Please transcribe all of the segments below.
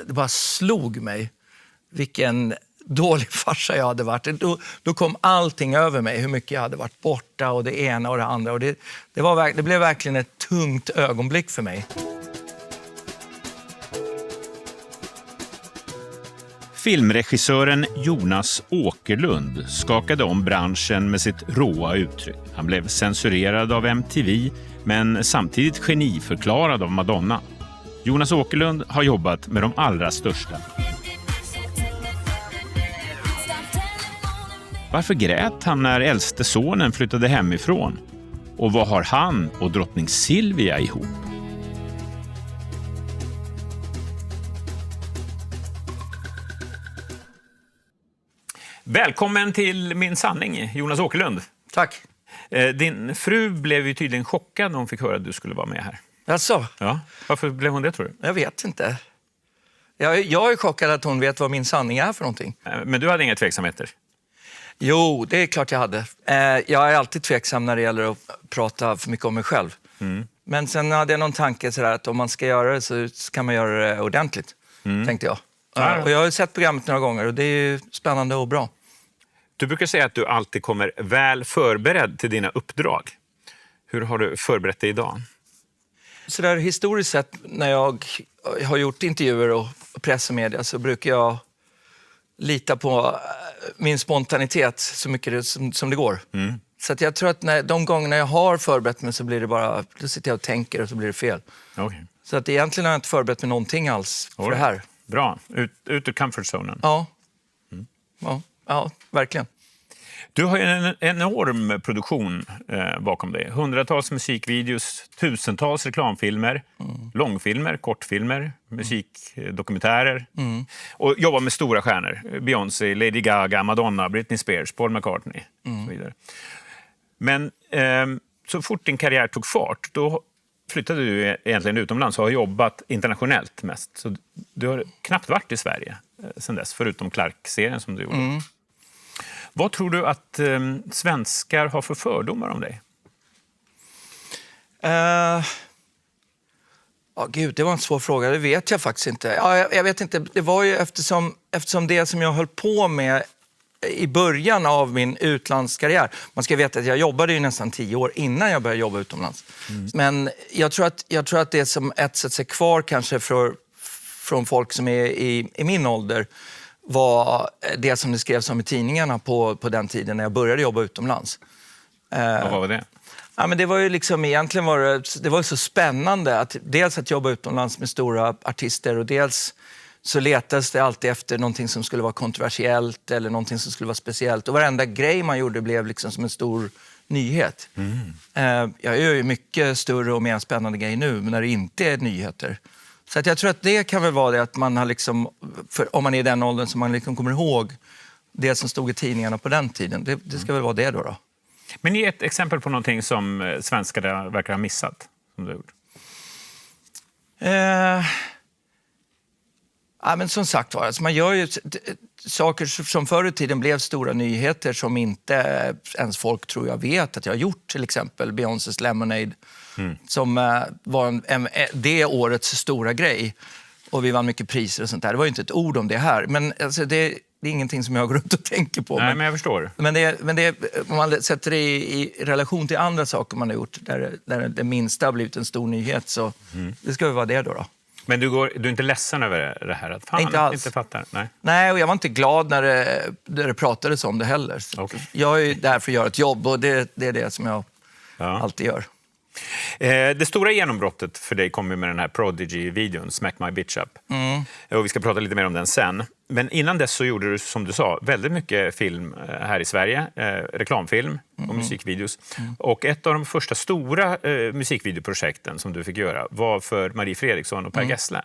det bara slog mig vilken dålig farsa jag hade varit. Då kom allting över mig, hur mycket jag hade varit borta och det ena och det andra. Och det blev verkligen ett tungt ögonblick för mig. Filmregissören Jonas Åkerlund skakade om branschen med sitt råa uttryck. Han blev censurerad av MTV, men samtidigt geniförklarad av Madonna. Jonas Åkerlund har jobbat med de allra största. Varför grät han när äldste sonen flyttade hemifrån? Och vad har han och drottning Silvia ihop? Välkommen till Min sanning, Jonas Åkerlund. Tack. Din fru blev ju tydligen chockad när hon fick höra att du skulle vara med här. Alltså? Ja. Varför blev hon det, tror du? Jag vet inte. Jag är chockad att hon vet vad min sanning är för någonting. Men du hade inga tveksamheter? Jo, det är klart jag hade. Jag är alltid tveksam när det gäller att prata för mycket om mig själv. Men sen hade jag någon tanke sådär att om man ska göra det så kan man göra det ordentligt, tänkte jag. Och jag har sett programmet några gånger och det är ju spännande och bra. Du brukar säga att du alltid kommer väl förberedd till dina uppdrag. Hur har du förberett dig idag? Så där historiskt sett, när jag har gjort intervjuer och press och media, så brukar jag lita på min spontanitet så mycket som det går. Så att jag tror att de gångerna jag har förberett mig så blir det bara, då sitter jag och tänker och så blir det fel. Okay. Så att egentligen har jag inte förberett mig någonting alls för det här. Bra, ut ur comfort-zonen. Ja. Ja, verkligen. Du har ju en enorm produktion bakom dig. Hundratals musikvideos, tusentals reklamfilmer, långfilmer, kortfilmer, musikdokumentärer. Och jobbar med stora stjärnor. Beyoncé, Lady Gaga, Madonna, Britney Spears, Paul McCartney och så vidare. Men så fort din karriär tog fart, då flyttade du egentligen utomlands och har jobbat internationellt mest. Så du har knappt varit i Sverige sedan dess, förutom Clark-serien som du gjorde. Vad tror du att svenskar har för fördomar om dig? Gud, det var en svår fråga. Det vet jag faktiskt inte. Jag vet inte. Det var ju eftersom det som jag höll på med i början av min utlandskarriär. Man ska veta att jag jobbade ju nästan 10 år innan jag började jobba utomlands. Men jag tror att det som etsat sig kvar kanske från folk som är i min ålder var det som det skrevs om i tidningarna på den tiden när jag började jobba utomlands. Och vad var det? Ja, men det var ju liksom, egentligen det var så spännande att dels att jobba utomlands med stora artister och dels så letades det alltid efter någonting som skulle vara kontroversiellt eller någonting som skulle vara speciellt. Och varenda grej man gjorde blev liksom som en stor nyhet. Jag gör ju mycket större och mer spännande grejer nu, men när det inte är nyheter. Så att jag tror att det kan väl vara det att man har liksom, om man är i den åldern som man liksom kommer ihåg det som stod i tidningarna på den tiden. Det ska väl vara det då. Men ge ett exempel på någonting som svenskar verkar ha missat, som du har gjort. Ja, men som sagt var, alltså man gör ju saker som förr i tiden blev stora nyheter som inte ens folk tror jag vet att jag har gjort. Till exempel Beyoncés Lemonade som var det årets stora grej. Och vi vann mycket priser och sånt där. Det var ju inte ett ord om det här. Men alltså, det är ingenting som jag går runt och tänker på. Nej, men jag förstår. Men om man sätter det i relation till andra saker man har gjort där det minsta har blivit en stor nyhet, så det ska väl vara det då. Men du är inte ledsen över det här? Att fan, inte alls. Inte fattar? Nej, och jag var inte glad när det pratades om det heller. Okay. Jag är ju där för att göra ett jobb och det är det som jag alltid gör. Det stora genombrottet för dig kom med den här Prodigy-videon, Smack My Bitch Up. Och vi ska prata lite mer om den sen. Men innan dess så gjorde du, som du sa, väldigt mycket film här i Sverige. Reklamfilm och musikvideos. Och ett av de första stora musikvideoprojekten som du fick göra var för Marie Fredriksson och Per Gessle.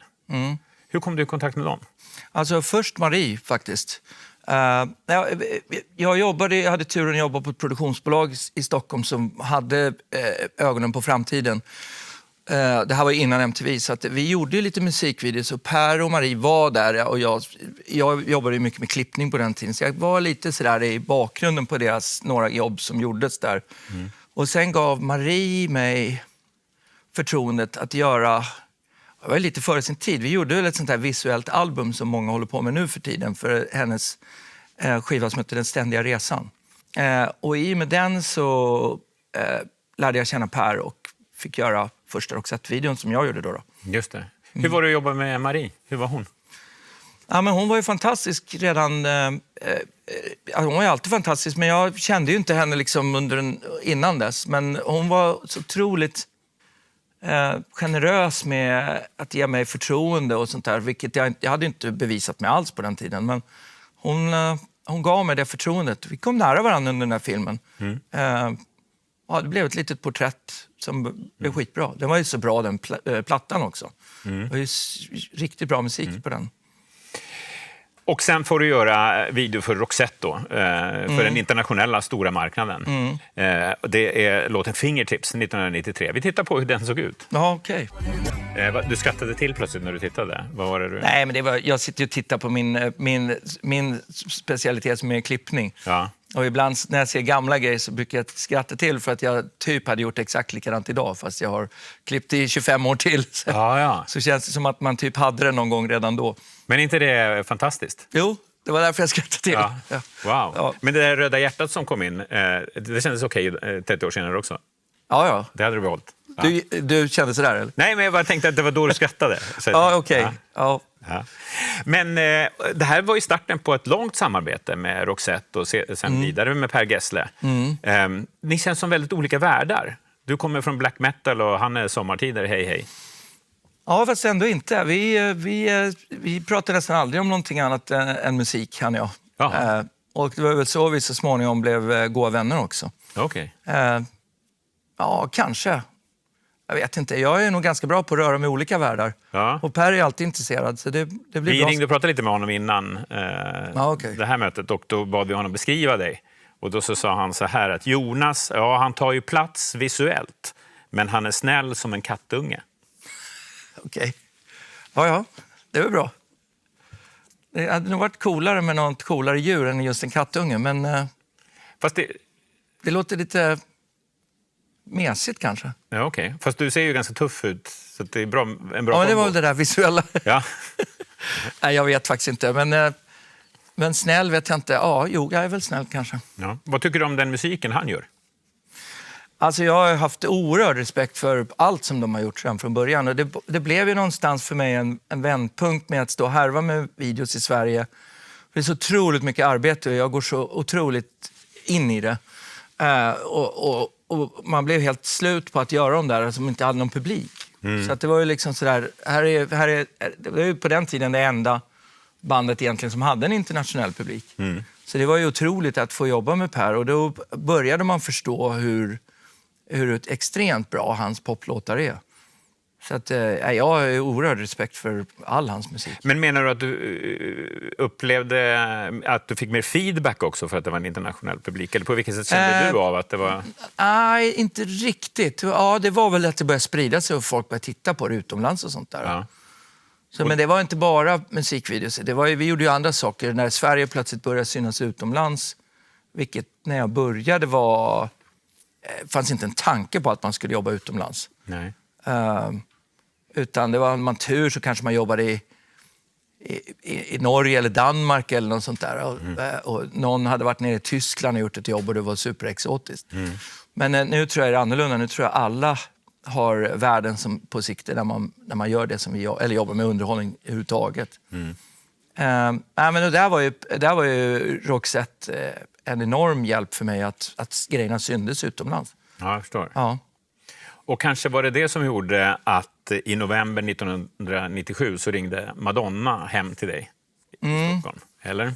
Hur kom du i kontakt med dem? Alltså först Marie faktiskt. Jag hade turen att jobba på ett produktionsbolag i Stockholm som hade ögonen på framtiden. Det här var innan MTV, så att vi gjorde lite musikvideos och Per och Marie var där och jag jobbade mycket med klippning på den tiden, så jag var lite sådär i bakgrunden på deras några jobb som gjordes där. Och sen gav Marie mig förtroendet att göra det var lite före sin tid. Vi gjorde ett sånt här visuellt album som många håller på med nu för tiden för hennes skiva som heter Den ständiga resan. Och i och med den så lärde jag känna Per och fick göra första Roxette-videon som jag gjorde då. Just det. Hur var det att jobba med Marie? Hur var hon? Ja, men hon var ju fantastisk redan. Hon var ju alltid fantastisk, men jag kände ju inte henne liksom innan dess. Men hon var så otroligt generös med att ge mig förtroende och sånt där, vilket jag hade inte bevisat mig alls på den tiden. Men hon gav mig det förtroendet. Vi kom nära varandra under den här filmen. Det blev ett litet porträtt som blev skitbra. Den var ju så bra, den plattan också. Det var ju riktigt bra musik på den. Och sen får du göra video för Roxette då, för den internationella stora marknaden. Det är låten Fingertips 1993. Vi tittar på hur den såg ut. Ja, okej. Du skrattade till plötsligt när du tittade. Vad var det du... Nej, men jag sitter och tittar på min specialitet som är klippning. Ja. Och ibland när jag ser gamla grejer så brukar jag skratta till för att jag typ hade gjort exakt likadant idag fast jag har klippt i 25 år till. Så känns det som att man typ hade det någon gång redan då. Men inte det fantastiskt? Jo, det var därför jag skrattade till. Ja. Ja. Wow. Ja. Men det där röda hjärtat som kom in, det kändes okej 30 år senare också? Ja. Det hade du behållit? Ja. Du kände sådär eller? Nej, men jag bara tänkte att det var då du skrattade. Ja, okej. Ja. Ja. Men det här var ju starten på ett långt samarbete med Roxette och sen vidare med Per Gessle. Ni känns som väldigt olika världar. Du kommer från black metal och han är sommartider, hej. Ja, fast ändå inte. Vi pratar nästan aldrig om någonting annat än musik, han och jag. Och det var väl så vi så småningom blev goda vänner också. Okej. Ja, kanske. Jag vet inte. Jag är nog ganska bra på att röra med olika världar. Ja. Och Per är alltid intresserad, så det blir Vi bra. ringde och pratade lite med honom innan det här mötet och då bad vi honom beskriva dig. Och då så sa han så här att Jonas, han tar ju plats visuellt, men han är snäll som en kattunge. Okej. Ja, det är väl bra. Det hade nog varit coolare med något coolare djur än just en kattunge, men Fast det låter lite mesigt kanske. Ja, okej. Fast du ser ju ganska tuff ut, så det är en bra Ja, men det var kombo. väl det där visuella. Ja. Nej, jag vet faktiskt inte, men snäll vet jag inte. Ja, jag är väl snäll kanske. Ja. Vad tycker du om den musiken han gör? Alltså jag har haft oerhörd respekt för allt som de har gjort sedan från början. Och det blev ju någonstans för mig en vändpunkt med att stå och härva med videos i Sverige. Det är så otroligt mycket arbete och jag går så otroligt in i det. Och man blev helt slut på att göra dem där som inte hade någon publik. Så att det var ju liksom sådär, det var ju på den tiden det enda bandet egentligen som hade en internationell publik. Så det var ju otroligt att få jobba med Per och då började man förstå hur extremt bra hans poplåtar är. Så att jag har oerhörd respekt för all hans musik. Men menar du att du upplevde att du fick mer feedback också för att det var en internationell publik? Eller på vilket sätt kände du av att det var... Nej, inte riktigt. Ja, det var väl att det började sprida sig och folk började titta på det utomlands och sånt där. Ja. Så, men det var inte bara musikvideos. Vi gjorde ju andra saker. När Sverige plötsligt började synas utomlands, vilket när jag började fanns inte en tanke på att man skulle jobba utomlands. Nej. Utan det var man tur så kanske man jobbade i Norge eller Danmark eller något sånt där. Och någon hade varit nere i Tyskland och gjort ett jobb och det var superexotiskt. Men nu tror jag det är annorlunda. Nu tror jag alla har värden som på sikte när man gör det som vi eller jobbar med underhållning överhuvudtaget. Men där var ju Roxette en enorm hjälp för mig att grejerna syndes utomlands. Ja, jag förstår. Ja. Och kanske var det som gjorde att i november 1997 så ringde Madonna hem till dig i Stockholm, eller?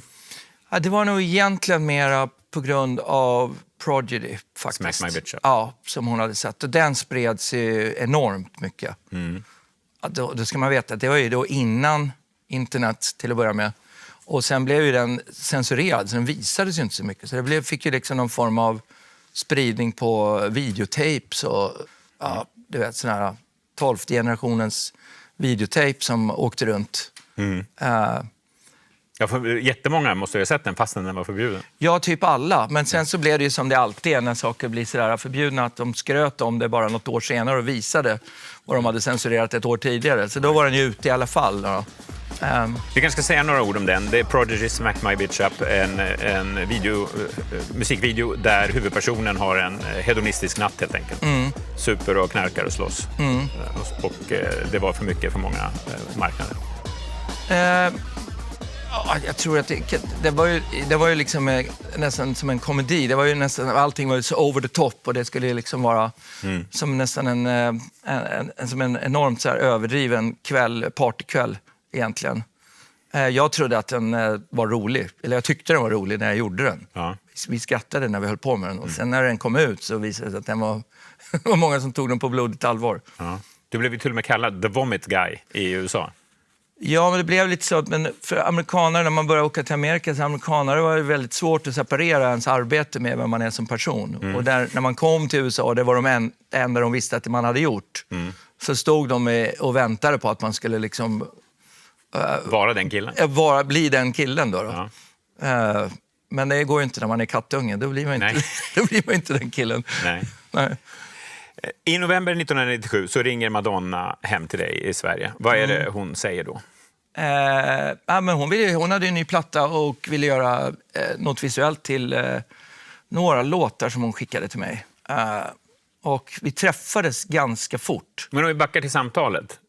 Ja, det var nog egentligen mera på grund av Prodigy faktiskt. Smack My Bitch Up. Ja, som hon hade sett. Och den spreds ju enormt mycket. Ja, då ska man veta att det var ju då innan internet till att börja med. Och sen blev ju den censurerad, så den visades ju inte så mycket. Så det fick ju liksom någon form av spridning på videotapes och du vet sån här 12:e generationens videotape som åkte runt. Ja, jättemånga måste ju ha sett den fastän den var förbjuden. Ja, typ alla. Men sen så blev det ju som det alltid är när saker blir sådär förbjudna, att de skröt om det bara något år senare och visade vad de hade censurerat ett år tidigare. Så då var den ju ute i alla fall. Då. Vi kanske ska säga några ord om den. Det är Prodigy Smack My Bitch Up, en musikvideo där huvudpersonen har en hedonistisk natt helt enkelt. Super och knarkar och slåss. Och det var för mycket för många marknader. Ja, jag tror att det var ju liksom nästan som en komedi. Det var ju nästan, allting var ju så over the top och det skulle liksom vara som nästan som en enormt så här överdriven partykväll egentligen. Jag trodde att den var rolig, eller jag tyckte den var rolig när jag gjorde den. Ja. Vi skrattade när vi höll på med den och sen när den kom ut så visade det sig att den var många som tog den på blodigt allvar. Ja. Du blev ju till och med kallad The Vomit Guy i USA. Ja, men det blev lite så. Men för amerikaner, när man började åka till Amerika, så amerikaner var det väldigt svårt att separera ens arbete med vem man är som person. Och när man kom till USA, det var de enda de visste att man hade gjort. Så stod de och väntade på att man skulle liksom... Vara den killen? Bli den killen då. Ja. Men det går ju inte när man är kattunge. Då blir man inte, då blir man inte den killen. Nej. Nej. I november 1997 så ringer Madonna hem till dig i Sverige. Vad är det hon säger då? Men hon hade en ny platta och ville göra något visuellt till några låtar som hon skickade till mig. Och vi träffades ganska fort. Men om vi backar till samtalet.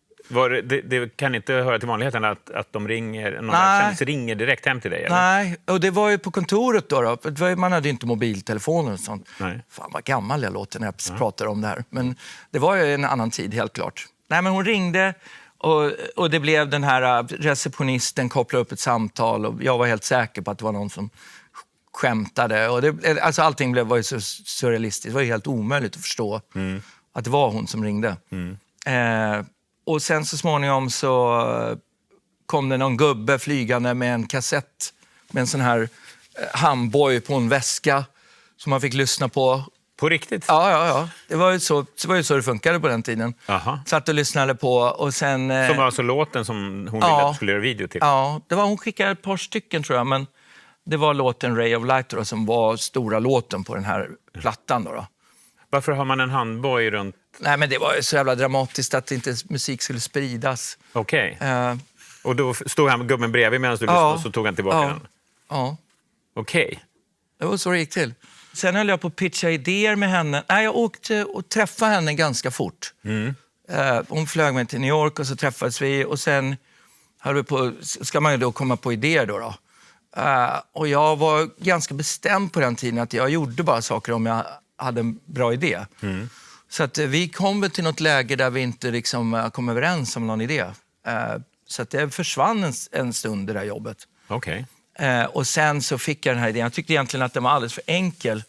Det kan inte höra till vanligheten att de ringer, ringer direkt hem till dig? Eller? Nej, och det var ju på kontoret då. Man hade ju inte mobiltelefoner och sånt. Nej. Fan vad gammal jag låter när jag pratar om det här. Men det var ju en annan tid helt klart. Nej, men hon ringde och det blev den här receptionisten kopplade upp ett samtal och jag var helt säker på att det var någon som skämtade. Och alltså allting var ju så surrealistiskt. Det var ju helt omöjligt att förstå att det var hon som ringde. Och sen så småningom så kom det någon gubbe flygande med en kassett med en sån här handboj på en väska som man fick lyssna på. På riktigt? Ja. Det var ju så det funkade på den tiden. Aha. Satt och lyssnade på och sen... Som var alltså låten som hon ville att du skulle göra video till? Ja, hon skickade ett par stycken tror jag, men det var låten Ray of Light då, som var stora låten på den här plattan då. Varför har man en handboj runt? Nej, men det var ju så jävla dramatiskt att inte musik skulle spridas. Okej. Och då stod han med gubben bredvid medan du lyssnade och så tog han tillbaka den? Ja. Okej. Det var så det gick till. Sen höll jag på att pitcha idéer med henne. Nej, jag åkte och träffade henne ganska fort. Hon flög mig till New York och så träffades vi. Och sen ska man ju då komma på idéer då. Och jag var ganska bestämd på den tiden att jag gjorde bara saker om jag hade en bra idé. Så att vi kom till något läge där vi inte liksom kom överens om någon idé. Så att det försvann en stund det där jobbet. Okej. Och sen så fick jag den här idén. Jag tyckte egentligen att den var alldeles för enkel.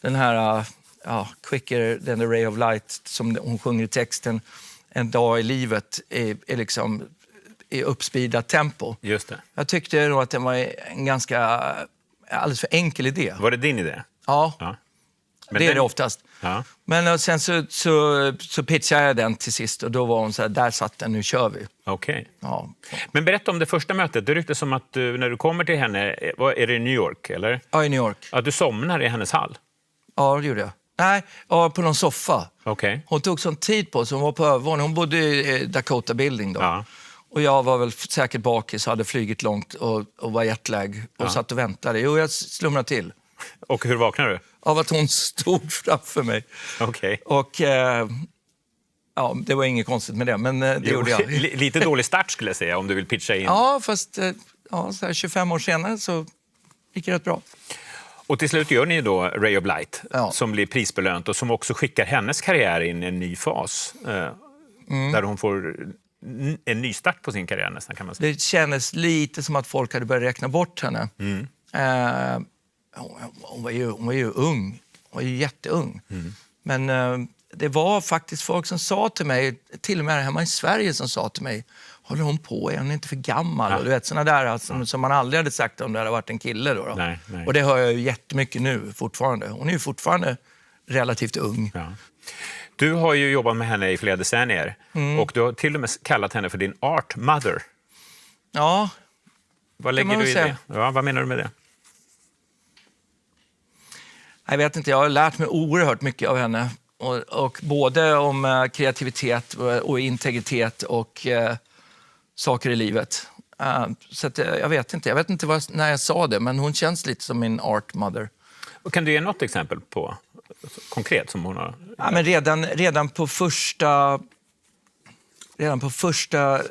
Den här quicker than the ray of light som hon sjunger i texten. En dag i livet är liksom i uppspeedat tempo. Just det. Jag tyckte nog att den var en ganska alldeles för enkel idé. Var det din idé? Ja. Men det är det oftast. Ja. Men sen så pitchade jag den till sist och då var hon så här, där satt den, nu kör vi. Okej. Ja. Men berätta om det första mötet. Det ryktas som att du, när du kommer till henne, är det i New York eller? Ja, i New York. Att du somnar i hennes hall? Ja, det gjorde jag. Nej, på någon soffa. Okej. Hon tog sån tid på sig, hon var på övervåningen. Hon bodde i Dakota Building då. Ja. Och jag var väl säkert bakis, hade flygit långt och var jetlag och satt och väntade. Jo, jag slumrade till. Och hur vaknar du? Av att hon stod framför mig. Okej. Och det var inget konstigt med det, men det gjorde jag. Lite dålig start skulle jag säga om du vill pitcha in. Ja, fast så här 25 år senare så gick det rätt bra. Och till slut gör ni då Ray of Light som blir prisbelönt och som också skickar hennes karriär in i en ny fas. Där hon får en ny start på sin karriär nästan kan man säga. Det kändes lite som att folk hade börjat räkna bort henne. Hon var ju ung. Hon var ju jätteung. Men det var faktiskt folk som sa till mig, till och med hemma i Sverige som sa till mig, håller hon på, är hon inte för gammal? Och du vet, såna där alltså, som man aldrig hade sagt om det hade varit en kille då. Nej. Och det hör jag ju jättemycket nu fortfarande. Hon är ju fortfarande relativt ung. Ja. Du har ju jobbat med henne i flera decennier och du har till och med kallat henne för din art mother. Ja. Vad lägger du i det? Ja, vad menar du med det? Jag vet inte, jag har lärt mig oerhört mycket av henne. Och både om kreativitet och integritet och saker i livet. Så att, jag vet inte när jag sa det, men hon känns lite som min art mother. Och kan du ge något exempel på konkret som hon har? Ja, men redan på första...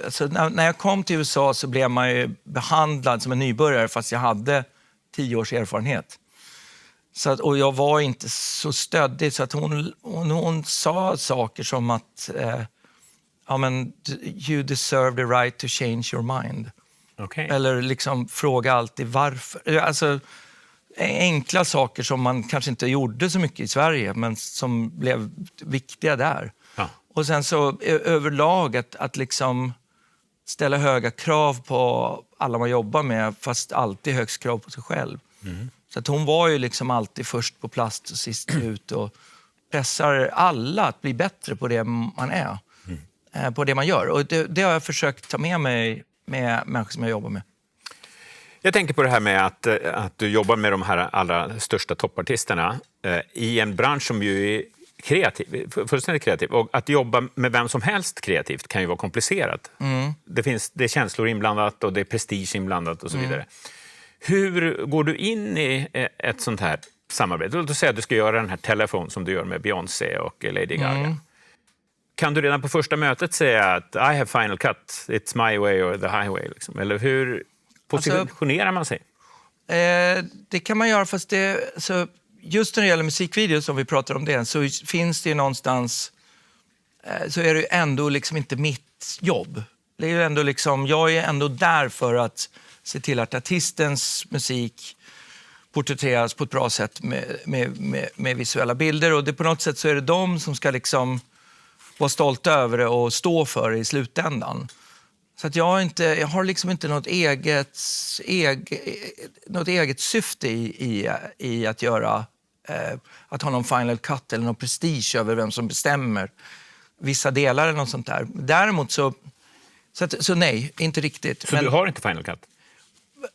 Alltså när jag kom till USA så blev man ju behandlad som en nybörjare fast jag hade 10 års erfarenhet. Och jag var inte så stöddig så att hon sa saker som att you deserve the right to change your mind. Okay. Eller liksom fråga alltid varför. Alltså enkla saker som man kanske inte gjorde så mycket i Sverige men som blev viktiga där. Ja. Och sen så överlag att liksom ställa höga krav på alla man jobbar med fast alltid högst krav på sig själv. Mm. Så att hon var ju liksom alltid först på plats och sist ut och pressar alla att bli bättre på det man är. På det man gör. Och det har jag försökt ta med mig med människor som jag jobbar med. Jag tänker på det här med att du jobbar med de här allra största toppartisterna i en bransch som ju är kreativ, fullständigt kreativ. Och att jobba med vem som helst kreativt kan ju vara komplicerat. Det är känslor inblandat och det är prestige inblandat och så vidare. Hur går du in i ett sånt här samarbete? Låt oss säga att du ska göra den här telefon som du gör med Beyoncé och Lady Gaga. Kan du redan på första mötet säga att I have final cut, it's my way or the highway? Liksom? Eller hur positionerar man sig? Det kan man göra, fast just när det gäller musikvideor som vi pratar om det, så finns det ju någonstans, så är det ju ändå liksom inte mitt jobb. Det är ju ändå liksom, jag är ändå där för att se till att artistens musik porträtteras på ett bra sätt med visuella bilder. Och det, på något sätt så är det de som ska liksom vara stolta över det och stå för det i slutändan. Så att jag har liksom inte något eget syfte i att göra, att ha någon final cut eller någon prestige över vem som bestämmer vissa delar eller något sånt där. Däremot så nej, inte riktigt. Så du har inte final cut?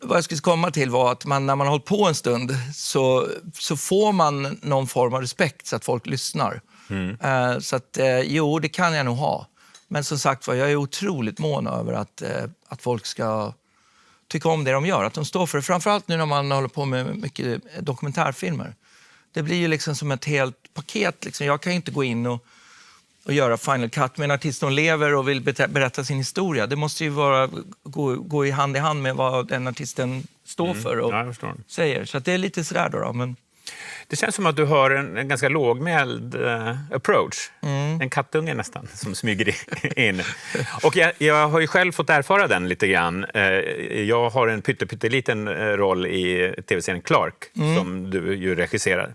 Vad jag skulle komma till var att när man har hållit på en stund så får man någon form av respekt så att folk lyssnar. Så att jo, det kan jag nog ha. Men som sagt jag är otroligt mån över att folk ska tycka om det de gör. Att de står för det. Framförallt nu när man håller på med mycket dokumentärfilmer. Det blir ju liksom som ett helt paket. Liksom. Jag kan ju inte gå in och göra final cut med en artist som lever och vill berätta sin historia. Det måste ju gå i hand med vad den artisten står för och säger. Så att det är lite sådär då. Men... Det känns som att du har en ganska lågmäld approach. En kattunge nästan som smyger in. Och jag har ju själv fått erfara den lite grann. Jag har en pytteliten roll i tv-serien Clark som du ju regisserar.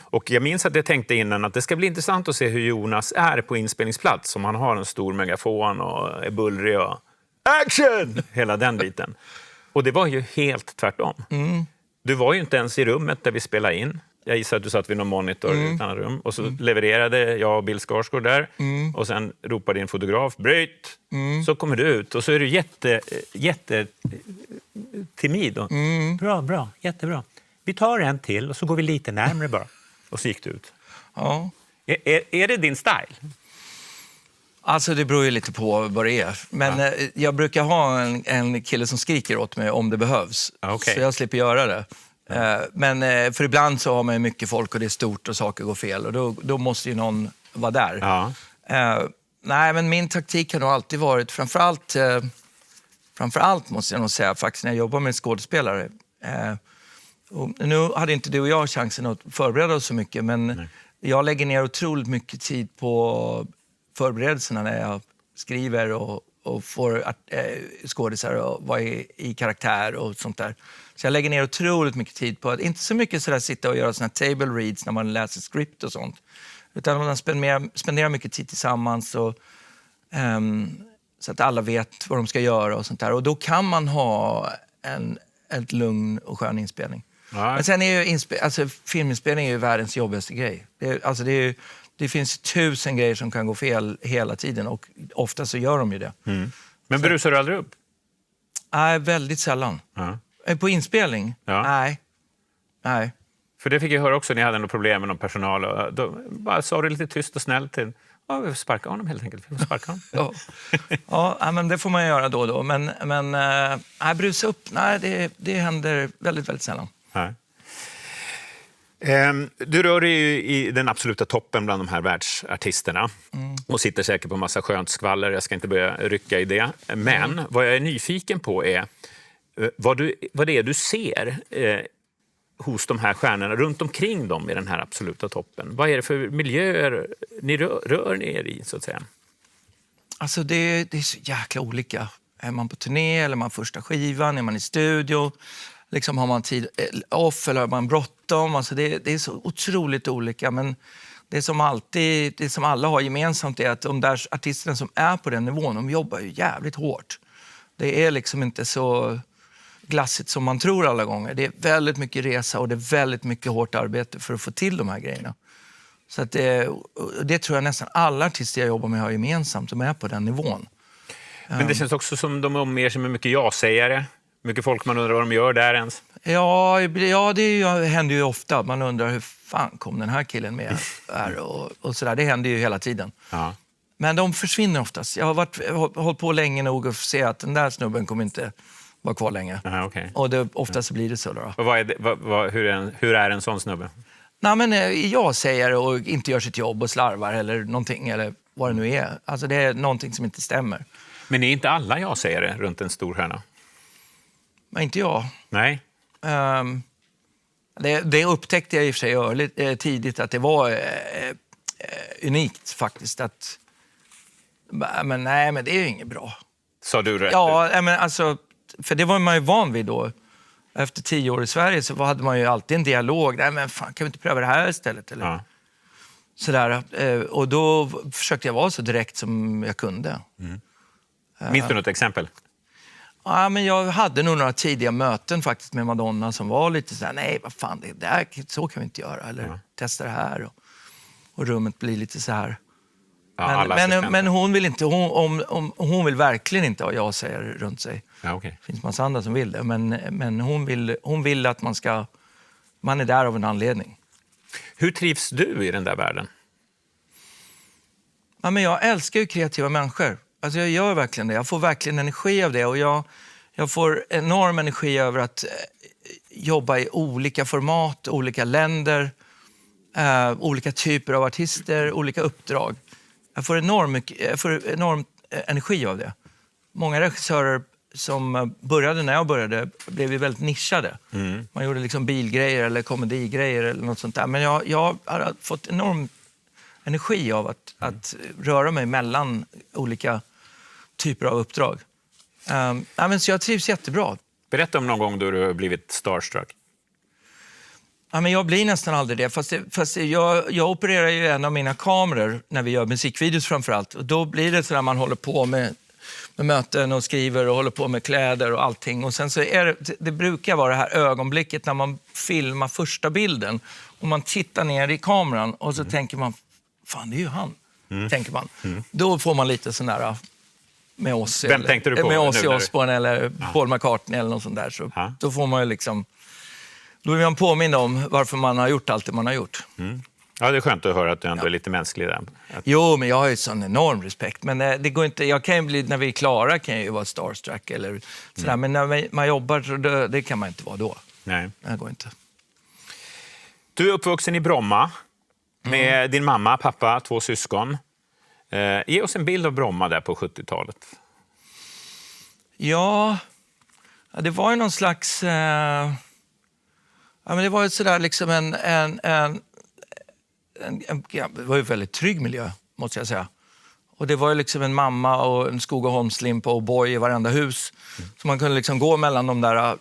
Och jag minns att jag tänkte innan att det ska bli intressant att se hur Jonas är på inspelningsplats. Om han har en stor megafon och är bullrig och action! Hela den biten. Och det var ju helt tvärtom. Du var ju inte ens i rummet där vi spelade in. Jag gissar att du satt vid någon monitor i ett annat rum. Och så levererade jag och Bill Skarsgård där. Och sen ropade din fotograf, bryt! Så kommer du ut och så är du jätte timid. Och, bra, jättebra. Vi tar en till och så går vi lite närmare bara. Och så gick du ut. Ja. Är det din style? Alltså det beror ju lite på vad det är. Men jag brukar ha en kille som skriker åt mig om det behövs. Okay. Så jag slipper göra det. Men för ibland så har man ju mycket folk och det är stort och saker går fel. Och då måste ju någon vara där. Ja. Nej, men min taktik har nog alltid varit, framförallt måste jag nog säga faktiskt när jag jobbar med skådespelare. Och nu hade inte du och jag chansen att förbereda oss så mycket. Men jag lägger ner otroligt mycket tid på förberedelserna när jag skriver och får skådisar och vara i karaktär och sånt där. Så jag lägger ner otroligt mycket tid på att inte så mycket sådär sitta och göra såna table reads när man läser script och sånt. Utan man spenderar mycket tid tillsammans och, så att alla vet vad de ska göra och sånt där. Och då kan man ha ett lugn och skön inspelning. Ja. Men sen är ju filminspelning är ju världens jobbigaste grej. Det finns 1000 grejer som kan gå fel hela tiden och ofta så gör de ju det. Men brusar du aldrig upp? Nej, väldigt sällan. Ja. På inspelning? Ja. Nej. För det fick jag höra också, ni hade något problem med någon personal. Och då bara sa du lite tyst och snällt till, vi får sparka honom helt enkelt. Vi får sparka honom. Ja, men det får man göra då och då. Men brusa upp, nej, det händer väldigt, väldigt sällan. Nej. Du rör dig ju i den absoluta toppen bland de här världsartisterna och sitter säkert på massa skönt skvaller. Jag ska inte börja rycka i det. Men vad jag är nyfiken på är vad det är du ser hos de här stjärnorna runt omkring dem i den här absoluta toppen. Vad är det för miljöer ni rör er i, så att säga? Alltså det är så jäkla olika. Är man på turné eller är man första skivan? Är man i studio? Liksom har man tid off eller har man bråttom? Alltså det är så otroligt olika. Men det som alla har gemensamt är att de där artisterna som är på den nivån, de jobbar ju jävligt hårt. Det är liksom inte så glassigt som man tror alla gånger. Det är väldigt mycket resa och det är väldigt mycket hårt arbete för att få till de här grejerna. Så att det tror jag nästan alla artister jag jobbar med har gemensamt. De är på den nivån. Men det känns också som de omger sig med mycket ja-sägare. Mycket folk man undrar vad de gör där ens. Ja, det händer ju ofta. Man undrar hur fan kom den här killen med här och sådär. Det händer ju hela tiden. Ja. Men de försvinner oftast. Jag har hållit på länge nog att se att den där snubben kommer inte vara kvar länge. Aha, okay. Och oftast blir det så då. Och hur är en sån snubbe? Nej, men jag säger och inte gör sitt jobb och slarvar eller någonting eller vad det nu är. Alltså det är någonting som inte stämmer. Men är inte alla jag-sägare runt en stor stjärna? Men inte jag. Nej. Det upptäckte jag i och för sig tidigt att det var unikt faktiskt. Att, men det är ju inget bra. Sa du rätt? Ja, men alltså, för det var man ju van vid då. Efter 10 år i Sverige så hade man ju alltid en dialog. Nej, men fan, kan vi inte pröva det här istället? Eller? Ja. Sådär. Och då försökte jag vara så direkt som jag kunde. Minns du något exempel? Ja, men jag hade nog några tidiga möten faktiskt med Madonna som var lite sådär, nej vad fan, så kan vi inte göra. Eller testa det här. Och rummet blir lite så här. Ja, men hon vill inte, hon vill verkligen inte ha jag-sägare runt sig. Ja, okay. Det finns massa andra som vill det. Men hon vill att man är där av en anledning. Hur trivs du i den där världen? Ja, men jag älskar ju kreativa människor. Alltså jag gör verkligen det. Jag får verkligen energi av det. Och jag får enorm energi över att jobba i olika format, olika länder, olika typer av artister, olika uppdrag. Jag får enorm energi av det. Många regissörer som började när jag började blev ju väldigt nischade. Man gjorde liksom bilgrejer eller komedigrejer eller något sånt där. Men jag har fått enorm energi av att röra mig mellan olika typer av uppdrag. Så jag trivs jättebra. Berätta om någon gång då du har blivit starstruck. Ja, men jag blir nästan aldrig det. Fast jag opererar ju en av mina kameror när vi gör musikvideos framförallt. Och då blir det så där man håller på med möten och skriver och håller på med kläder och allting. Och sen så är det brukar vara det här ögonblicket när man filmar första bilden. Och man tittar ner i kameran och så tänker man, fan det är ju han. Tänker man. Då får man lite sån där med oss. Vem tänkte du på? Med oss i Osbourne eller Paul McCartney eller något sånt där. Så då får man ju liksom, då är man påmind om varför man har gjort allt det man har gjort. Ja, det är skönt att höra att du ändå är lite mänsklig där. Jo, men jag har ju sån enorm respekt. Men det går inte, jag kan ju bli, när vi är klara kan jag ju vara starstruck eller sådär. Men när man jobbar så det kan man inte vara då. Nej. Det går inte. Du är uppvuxen i Bromma med din mamma, pappa, 2 syskon. Ge oss en bild av Bromma där på 70-talet. Ja, det var ju någon slags... men det var ju sådär liksom det var ju en väldigt trygg miljö, måste jag säga. Och det var ju liksom en mamma och en Skog- och Holmslimpa och boy i varenda hus. Så man kunde liksom gå mellan de där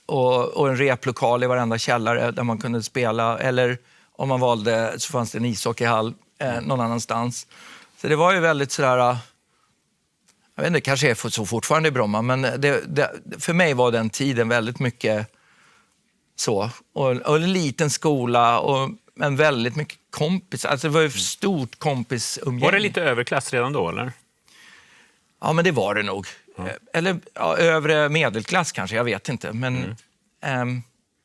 och en replokal i varenda källare där man kunde spela. Eller om man valde så fanns det en ishockeyhall någon annanstans. Så det var ju väldigt sådär... Jag vet inte, det kanske är så fortfarande i Bromma, men för mig var den tiden väldigt mycket så. Och en liten skola men väldigt mycket kompis. Alltså det var ju ett stort kompisumgänge. Var det lite överklass redan då, eller? Ja, men det var det nog. Eller övre medelklass kanske, jag vet inte. Men,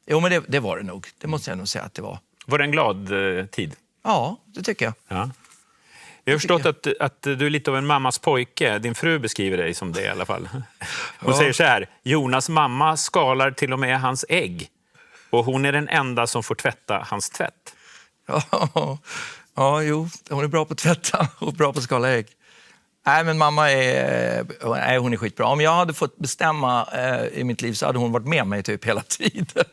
jo, men det var det nog. Det måste jag nog säga att det var. Var det en glad tid? Ja, det tycker jag. Ja. Jag har förstått att du är lite av en mammas pojke. Din fru beskriver dig som det i alla fall. Hon säger så här: Jonas mamma skalar till och med hans ägg. Och hon är den enda som får tvätta hans tvätt. Ja, jo, hon är bra på att tvätta och bra på att skala ägg. Nej, men mamma hon är skitbra. Om jag hade fått bestämma i mitt liv så hade hon varit med mig typ hela tiden.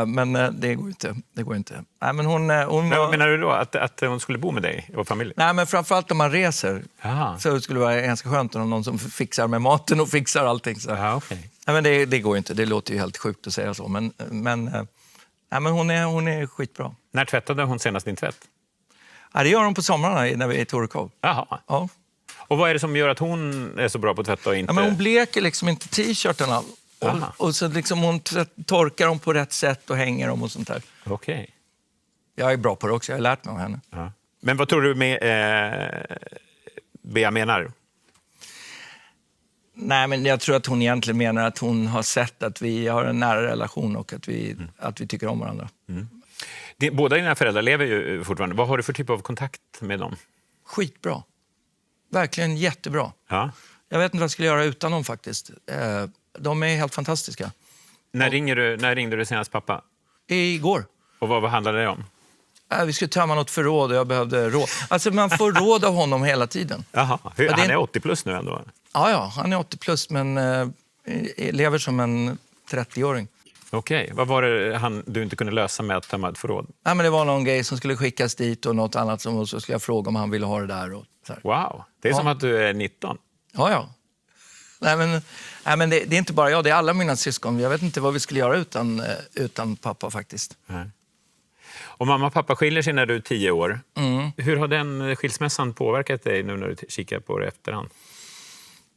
Men det går inte. Det går inte. Nej, men hon Vad menar du då? Att hon skulle bo med dig och familjen? Nej, men framförallt om man reser. Aha. Så skulle det vara ganska skönt om någon som fixar med maten och fixar allting. Så. Ja, okay. Nej, men det går inte. Det låter ju helt sjukt att säga så. Men hon är skitbra. När tvättade hon senast din tvätt? Ja, det gör hon på somrarna när vi är i Torekov. Jaha. Ja. Och vad är det som gör att hon är så bra på att tvätta och inte... Ja, men hon bleker liksom inte t-shirtarna. Och så liksom hon torkar dem på rätt sätt och hänger dem och sånt där. Okej. Jag är bra på det också. Jag har lärt mig av henne. Ja. Men vad tror du med Bea menar? Nej, men jag tror att hon egentligen menar att hon har sett att vi har en nära relation och att vi tycker om varandra. Båda dina föräldrar lever ju fortfarande. Vad har du för typ av kontakt med dem? Skitbra. Verkligen jättebra. Ja. Jag vet inte vad jag skulle göra utan dem faktiskt. De är helt fantastiska. När ringde du senast pappa? Igår. Och vad handlade det om? Vi skulle tömma något för råd och jag behövde råd. Alltså man får råd av honom hela tiden. Jaha. Han är 80 plus nu ändå? Ja, han är 80 plus men lever som en 30-åring. Okej. Vad var det du inte kunde lösa med att tömma ett förråd? Nej, men det var någon grej som skulle skickas dit och något annat som så skulle jag fråga om han ville ha det där. Och så här. Wow, det är som att du är 19. Ja. Nej, men det är inte bara jag, det är alla mina syskon. Jag vet inte vad vi skulle göra utan pappa faktiskt. Nej. Och mamma och pappa skiljer sig när du är 10 år. Hur har den skilsmässan påverkat dig nu när du kikar på det efterhand?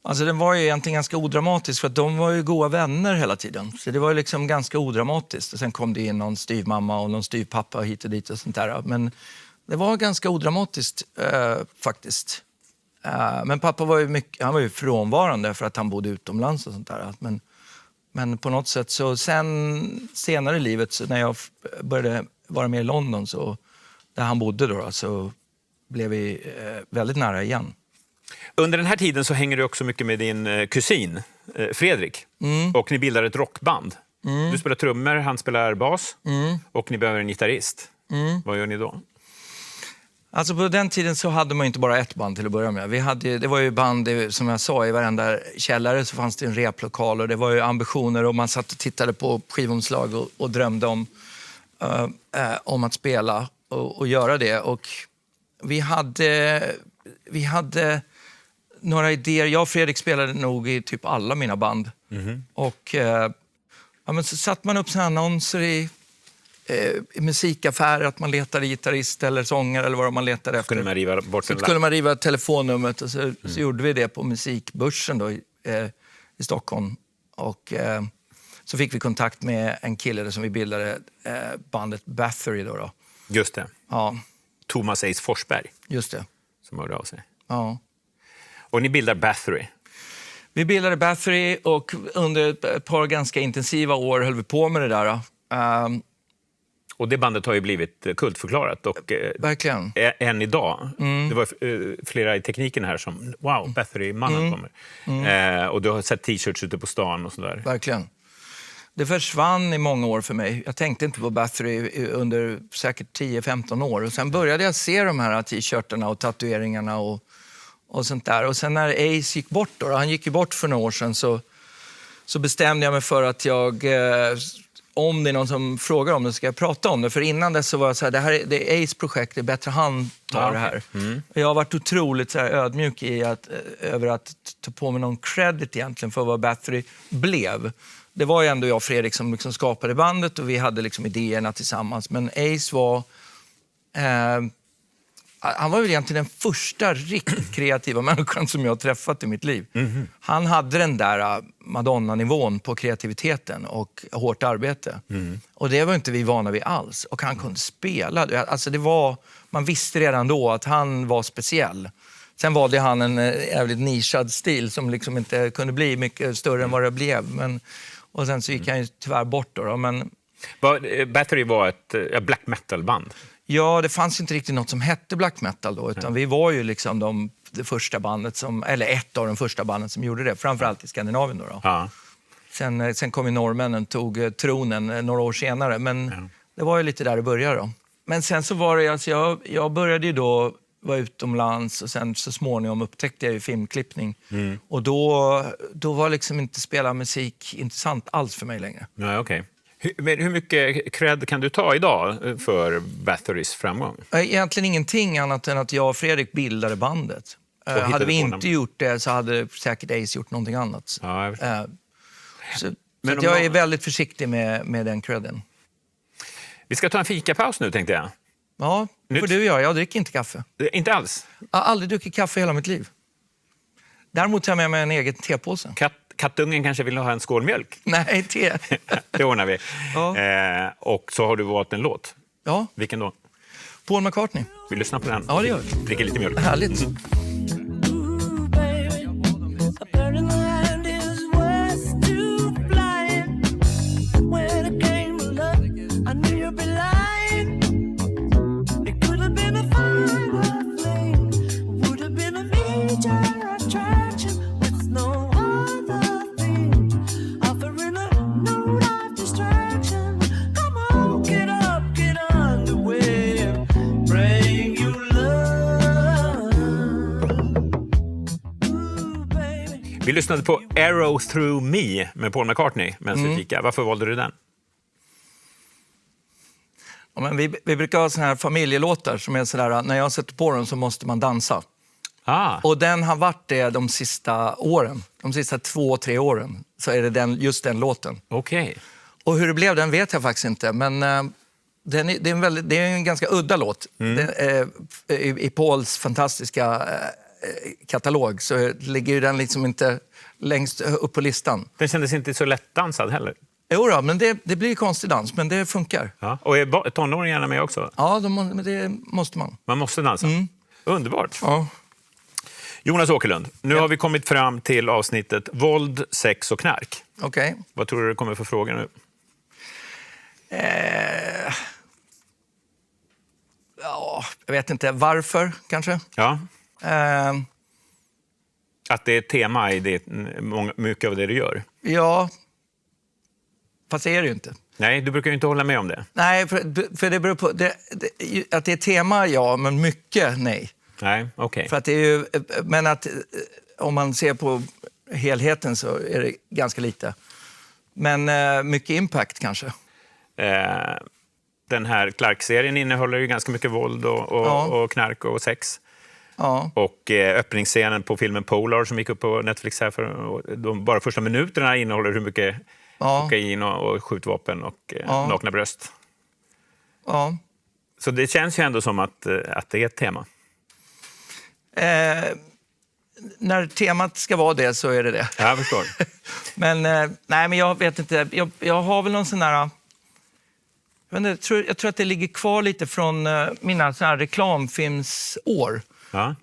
Alltså den var ju egentligen ganska odramatisk för att de var ju goda vänner hela tiden. Så det var ju liksom ganska odramatiskt. Och sen kom det in någon styvmamma och någon styvpappa hit och dit och sånt där. Men det var ganska odramatiskt faktiskt. Men pappa var ju frånvarande för att han bodde utomlands och sånt där. Men på något sätt så senare i livet så när jag började vara med i London så där han bodde då så blev vi väldigt nära igen. Under den här tiden så hänger du också mycket med din kusin Fredrik. Och ni bildar ett rockband. Du spelar trummor, han spelar bas. Och ni behöver en gitarrist. Vad gör ni då? Alltså på den tiden så hade man inte bara ett band till att börja med. Det var ju band, som jag sa, i varenda källare så fanns det en replokal och det var ju ambitioner och man satt och tittade på skivomslag och drömde om att spela och göra det. Och vi hade några idéer. Jag och Fredrik spelade nog i typ alla mina band. Och men så satt man upp såna annonser i musikaffärer att man letade gitarrist eller sångare eller vad man letade efter. Kunde man riva telefonnumret och så gjorde vi det på musikbörsen då, i Stockholm. Och så fick vi kontakt med en kille som vi bildade bandet Bathory då. Just det. Ja. Thomas Ace Forsberg. Just det. Som hörde av sig. Ja. Och ni bildar Bathory. Vi bildade Bathory och under ett par ganska intensiva år höll vi på med det där. Och det bandet har ju blivit kultförklarat. Och, verkligen. Än idag. Det var flera i tekniken här som, wow, Bathory-mannen kommer. Och du har sett t-shirts ute på stan och sådär. Verkligen. Det försvann i många år för mig. Jag tänkte inte på Bathory under säkert 10-15 år. Och sen började jag se de här t-shirtarna och tatueringarna och sånt där. Och sen när Ace gick bort då, han gick ju bort för några år sedan, så bestämde jag mig för att om det är någon som frågar om det ska jag prata om det. För innan dess så var jag så här, det är Ace projekt, det är bättre han tar det här. Jag har varit otroligt så här ödmjuk över att ta på mig någon credit egentligen för vad Bathory blev. Det var ju ändå jag och Fredrik som liksom skapade bandet och vi hade liksom idéerna tillsammans. Men Ace var... han var väl egentligen den första riktigt kreativa människan som jag har träffat i mitt liv. Han hade den där Madonna-nivån på kreativiteten och hårt arbete. Och det var inte vi vana vid alls. Och han kunde spela. Alltså man visste redan då att han var speciell. Sen valde han en jävligt nischad stil som liksom inte kunde bli mycket större än vad det blev. Och sen så gick han ju tyvärr bort då. Men Battery var ett black metal-band. ja, det fanns inte riktigt något som hette black metal då, utan vi var ju liksom det första bandet eller ett av de första banden som gjorde det, framförallt i Skandinavien då. Ja. Sen kom ju norrmännen, tog tronen några år senare, men det var ju lite där det började då. Men sen så var det, alltså jag började ju då vara utomlands och sen så småningom upptäckte jag ju filmklippning. Och då var liksom inte spela musik intressant alls för mig längre. Ja, okej. Hur mycket cred kan du ta idag för Batherys framgång? Egentligen ingenting annat än att jag och Fredrik bildade bandet. Hade vi inte gjort det så hade säkert Ace gjort någonting annat. Ja, så jag är väldigt försiktig med den credden. Vi ska ta en fikapaus nu, tänkte jag. Ja, det får du göra. Jag dricker inte kaffe. Inte alls? Jag har aldrig druckit kaffe i hela mitt liv. Däremot tar jag med mig en egen tepåse. Kattungen kanske vill ha en skål mjölk? Nej, te. Det ordnar vi. Ja. Och så har du valt en låt. Ja. Vilken då? Paul McCartney. Vi lyssnar på den. Ja, det gör vi. Dricker lite mjölk. Härligt. Vi lyssnade på Arrow Through Me med Paul McCartney medan vi fika. Varför valde du den? Ja, men vi brukar ha såna här familjelåtar som är sådär, när jag sätter på dem så måste man dansa. Och den har varit det de sista åren. De sista 2-3 åren så är det just den låten. Okej. Och hur det blev, den vet jag faktiskt inte. Men det är en ganska udda låt. I Pauls fantastiska katalog så ligger ju den liksom inte längst upp på listan. Den kändes inte så lätt dansad heller. Jo då, men det blir konstig dans, men det funkar. Ja. Och är tonåringarna med också? Ja, det måste man. Man måste dansa. Underbart. Ja. Jonas Åkerlund, nu har vi kommit fram till avsnittet våld, sex och knark. Okej. Vad tror du det kommer för frågor nu? Ja, jag vet inte. Varför, kanske? Ja. Att det är ett tema i mycket av det du gör. Ja, fast det är det ju inte. Nej, du brukar ju inte hålla med om det. Nej, för det beror på... att det är tema, ja, men mycket nej. Nej, okej. För att det är ju... Men att om man ser på helheten så är det ganska lite. Men mycket impact kanske. Den här Clark-serien innehåller ju ganska mycket våld och knark och sex. Ja. Och öppningsscenen på filmen Polar som gick upp på Netflix här för de bara första minuterna innehåller hur mycket kokain och skjutvapen och nakna bröst. Ja. Så det känns ju ändå som att det är ett tema. När temat ska vara det så är det det. Ja, jag förstår. men jag vet inte. Jag har väl någon sån där... Jag tror att det ligger kvar lite från mina sån här reklamfilmsår. Ja.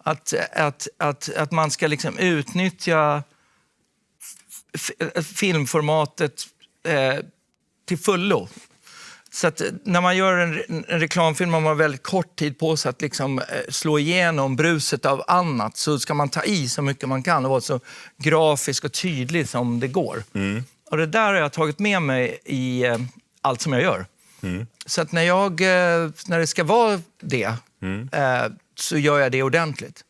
Att man ska liksom utnyttja filmformatet till fullo. Så att när man gör en reklamfilm har man väldigt kort tid på sig att liksom slå igenom bruset av annat. Så ska man ta i så mycket man kan och vara så grafisk och tydlig som det går. Och det där har jag tagit med mig i allt som jag gör. Så att när det ska vara det så gör jag det ordentligt.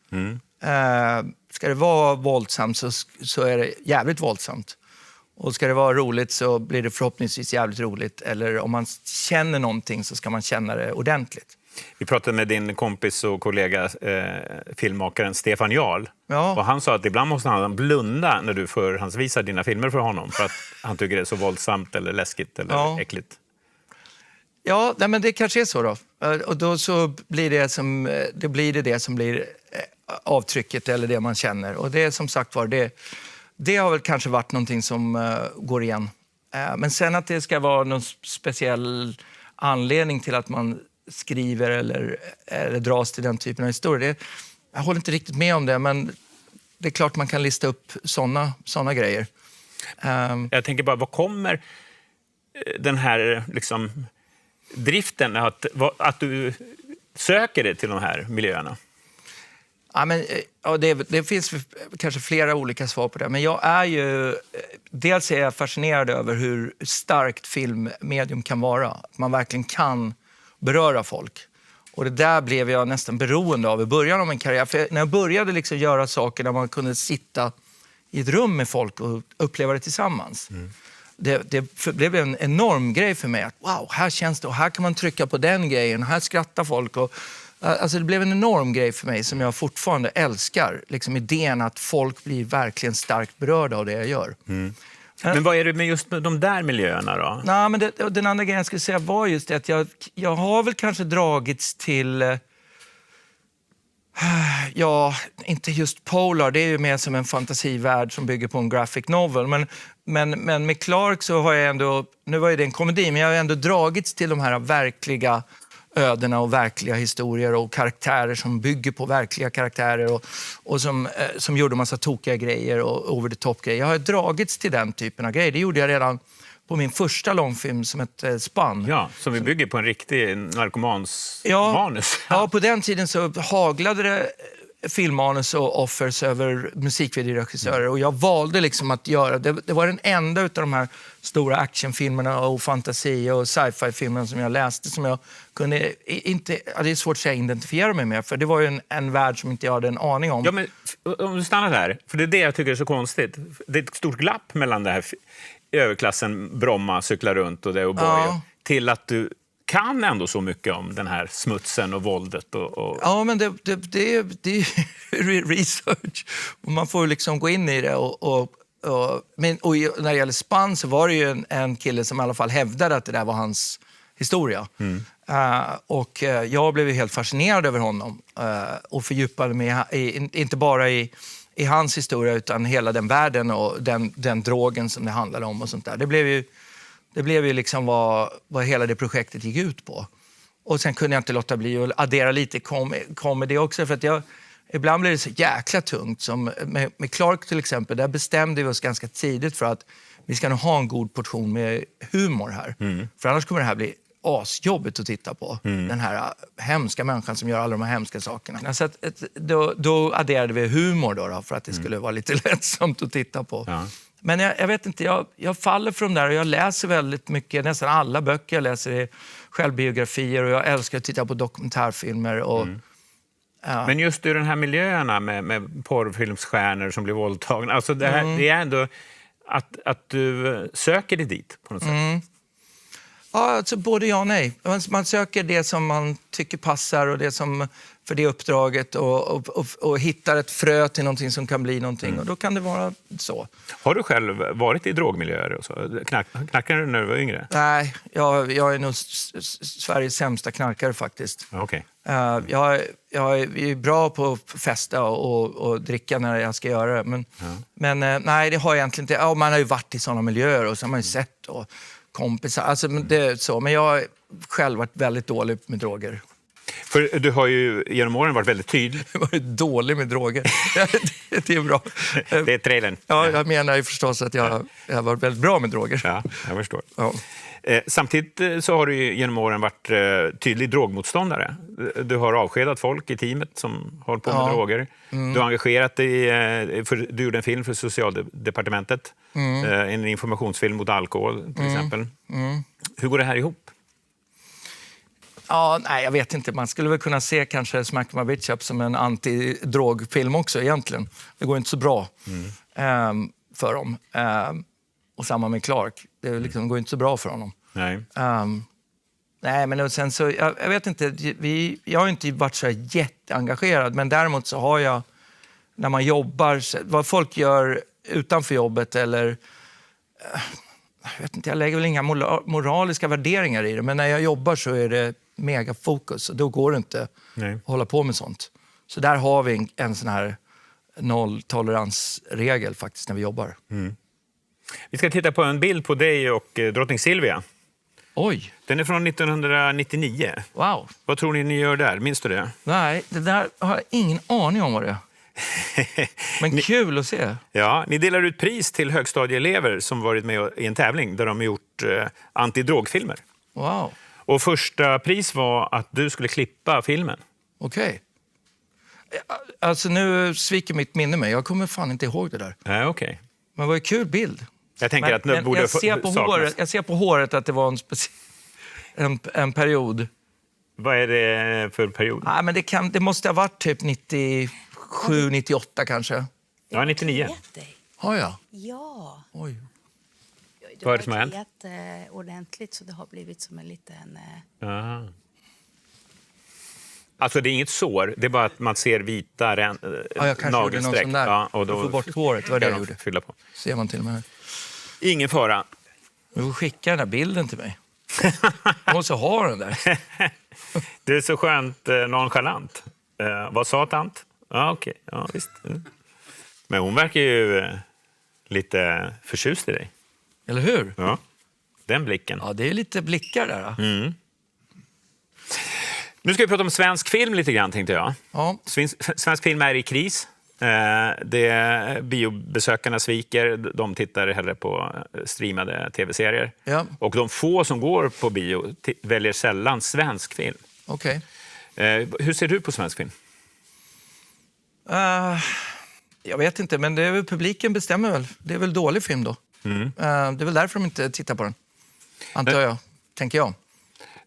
Ska det vara våldsamt så är det jävligt våldsamt. Och ska det vara roligt så blir det förhoppningsvis jävligt roligt. Eller om man känner någonting så ska man känna det ordentligt. Vi pratade med din kompis och kollega filmmakaren Stefan Jarl. Ja. Och han sa att ibland måste han blunda när du förhandsvisar dina filmer för honom. För att han tycker det är så våldsamt eller läskigt eller äckligt. Ja, nej, men det kanske är så då. Och då så blir det som blir avtrycket eller det man känner. Och det är som sagt var, det har väl kanske varit någonting som går igen. Men sen att det ska vara någon speciell anledning till att man skriver eller dras till den typen av historier. Jag håller inte riktigt med om det, men det är klart man kan lista upp såna grejer. Jag tänker bara, vad kommer den här liksom, driften att du söker dig till de här miljöerna? Ja, men, det finns kanske flera olika svar på det. Men jag är ju... Dels är jag fascinerad över hur starkt filmmedium kan vara. Att man verkligen kan beröra folk. Och det där blev jag nästan beroende av i början av min karriär. För när jag började liksom göra saker där man kunde sitta i ett rum med folk och uppleva det tillsammans. Det blev en enorm grej för mig. Att, wow, här känns det och här kan man trycka på den grejen. Här skrattar folk. Alltså det blev en enorm grej för mig som jag fortfarande älskar. Liksom idén att folk blir verkligen starkt berörda av det jag gör. Men vad är det med just de där miljöerna då? Nej, men den andra grejen jag skulle säga var just det att jag har väl kanske dragits till... Ja, inte just Polar. Det är ju mer som en fantasivärld som bygger på en graphic novel. Men med Clark så har jag ändå... Nu var ju det en komedi, men jag har ändå dragits till de här verkliga ödena och verkliga historier och karaktärer som bygger på verkliga karaktärer och som gjorde massa tokiga grejer och over the top grejer. Jag har dragits till den typen av grejer. Det gjorde jag redan på min första långfilm som hette Spann. Ja, som vi bygger på en riktig narkomans manus. Ja, på den tiden så haglade det filmmanus och offers över musikvideoregissörer och jag valde liksom att göra det var den enda av de här stora actionfilmerna och fantasi och sci-fi-filmerna som jag läste som jag kunde inte, det är svårt att säga, identifiera mig med för det var ju en värld som inte jag hade en aning om. Ja, men om du stannar där, för det är det jag tycker är så konstigt. Det är ett stort glapp mellan det här överklassen Bromma cyklar runt och det och Borg till att du kan ändå så mycket om den här smutsen och våldet. Ja, men det är research. Och man får liksom gå in i det. Och när det gäller Spann så var det ju en kille som i alla fall hävdade att det där var hans historia. Och jag blev ju helt fascinerad över honom. Och fördjupade mig inte bara i hans historia utan hela den världen och den drogen som det handlade om och sånt där. Det blev ju liksom vad hela det projektet gick ut på. Och sen kunde jag inte låta bli att addera lite comedy också. För att ibland blir det så jäkla tungt. Som med Clark till exempel, där bestämde vi oss ganska tidigt för att vi ska nog ha en god portion med humor här. För annars kommer det här bli asjobbigt att titta på. Den här hemska människan som gör alla de här hemska sakerna. Så då adderade vi humor då för att det skulle vara lite lättsamt att titta på. Ja. Men jag vet inte, jag faller för dem där och jag läser väldigt mycket, nästan alla böcker jag läser är självbiografier och jag älskar att titta på dokumentärfilmer. Och, Men just i den här miljöerna med porrfilmsstjärnor som blir våldtagna, alltså det är ändå att du söker dig dit på något sätt. Ja, alltså både ja och nej. Man söker det som man tycker passar och det som för det uppdraget och hittar ett frö till någonting som kan bli någonting. Och då kan det vara så. Har du själv varit i drogmiljöer? Och så? Knackade du när du var yngre? Nej, jag är nog Sveriges sämsta knarkare faktiskt. Okay. Jag är bra på att festa och dricka när jag ska göra det. Men nej, det har jag egentligen inte. Ja, man har ju varit i sådana miljöer och så har man ju sett och kompisar. Alltså, det är så. Men jag har själv varit väldigt dålig med droger. För du har ju genom åren varit väldigt tydlig. Jag har varit dålig med droger. Det är bra. Det är trailern. Ja, jag menar ju förstås att jag har varit väldigt bra med droger. Ja, jag förstår. Ja. Samtidigt så har du ju genom åren varit tydlig drogmotståndare. Du har avskedat folk i teamet som håller på med droger. Du har engagerat dig, du gjorde en film för Socialdepartementet. En informationsfilm mot alkohol till exempel. Hur går det här ihop? Ja, nej, jag vet inte. Man skulle väl kunna se kanske Smack My Bitch Up som en antidrogfilm också egentligen. Det går inte så bra för dem. Och samma med Clark. Det liksom går inte så bra för honom. Nej. Nej, men sen så, jag vet inte. Jag har inte varit så jätteengagerad. Men däremot så har jag, när man jobbar, vad folk gör utanför jobbet eller... Jag vet inte, jag lägger väl inga moraliska värderingar i det. Men när jag jobbar så är det megafokus. Och då går det inte att hålla på med sånt. Så där har vi en sån här nolltoleransregel faktiskt när vi jobbar. Vi ska titta på en bild på dig och drottning Silvia. Oj, Den är från 1999. wow. Vad tror ni gör där? Minns du det? Nej, det där har jag ingen aning om vad det är. Men kul att se. Ja, ni delar ut pris till högstadieelever som varit med i en tävling där de har gjort antidrogfilmer. Wow, Och första pris var att du skulle klippa filmen. okej. Alltså nu sviker mitt minne mig. Jag kommer fan inte ihåg det där. Nej, okej. Men vad är kul bild. Jag tänker att det borde jag ser på håret att det var en period. Vad är det för period? Nej, men det måste ha varit typ 97, 98 kanske. Ja, 99. Har jag? Ja. Oj. Vad är det som har hänt? Ordentligt så det har blivit som en liten... Aha. Alltså det är inget sår, det är bara att man ser vita Ja, jag kanske gjorde någon sån där. Ja, och då få bort håret, vad det jag gjorde. Fylla på. Ser man till och med. Ingen fara. Du får skicka den där bilden till mig. Jag måste ha den där. Det är så skönt nonchalant. Vad sa tant? Ja, okej. Ja, visst. Mm. Men hon verkar ju lite förtjust i dig. Eller hur? Ja, den blicken. Ja, det är lite blickar där. Mm. Nu ska vi prata om svensk film lite grann, tänkte jag. Ja. Svensk film är i kris. Biobesökarna sviker. De tittar hellre på streamade tv-serier. Ja. Och de få som går på bio väljer sällan svensk film. Okej. Hur ser du på svensk film? Jag vet inte, men det är väl, publiken bestämmer väl. Det är väl dålig film då. Det är väl därför de inte tittar på den. Antar jag, tänker jag.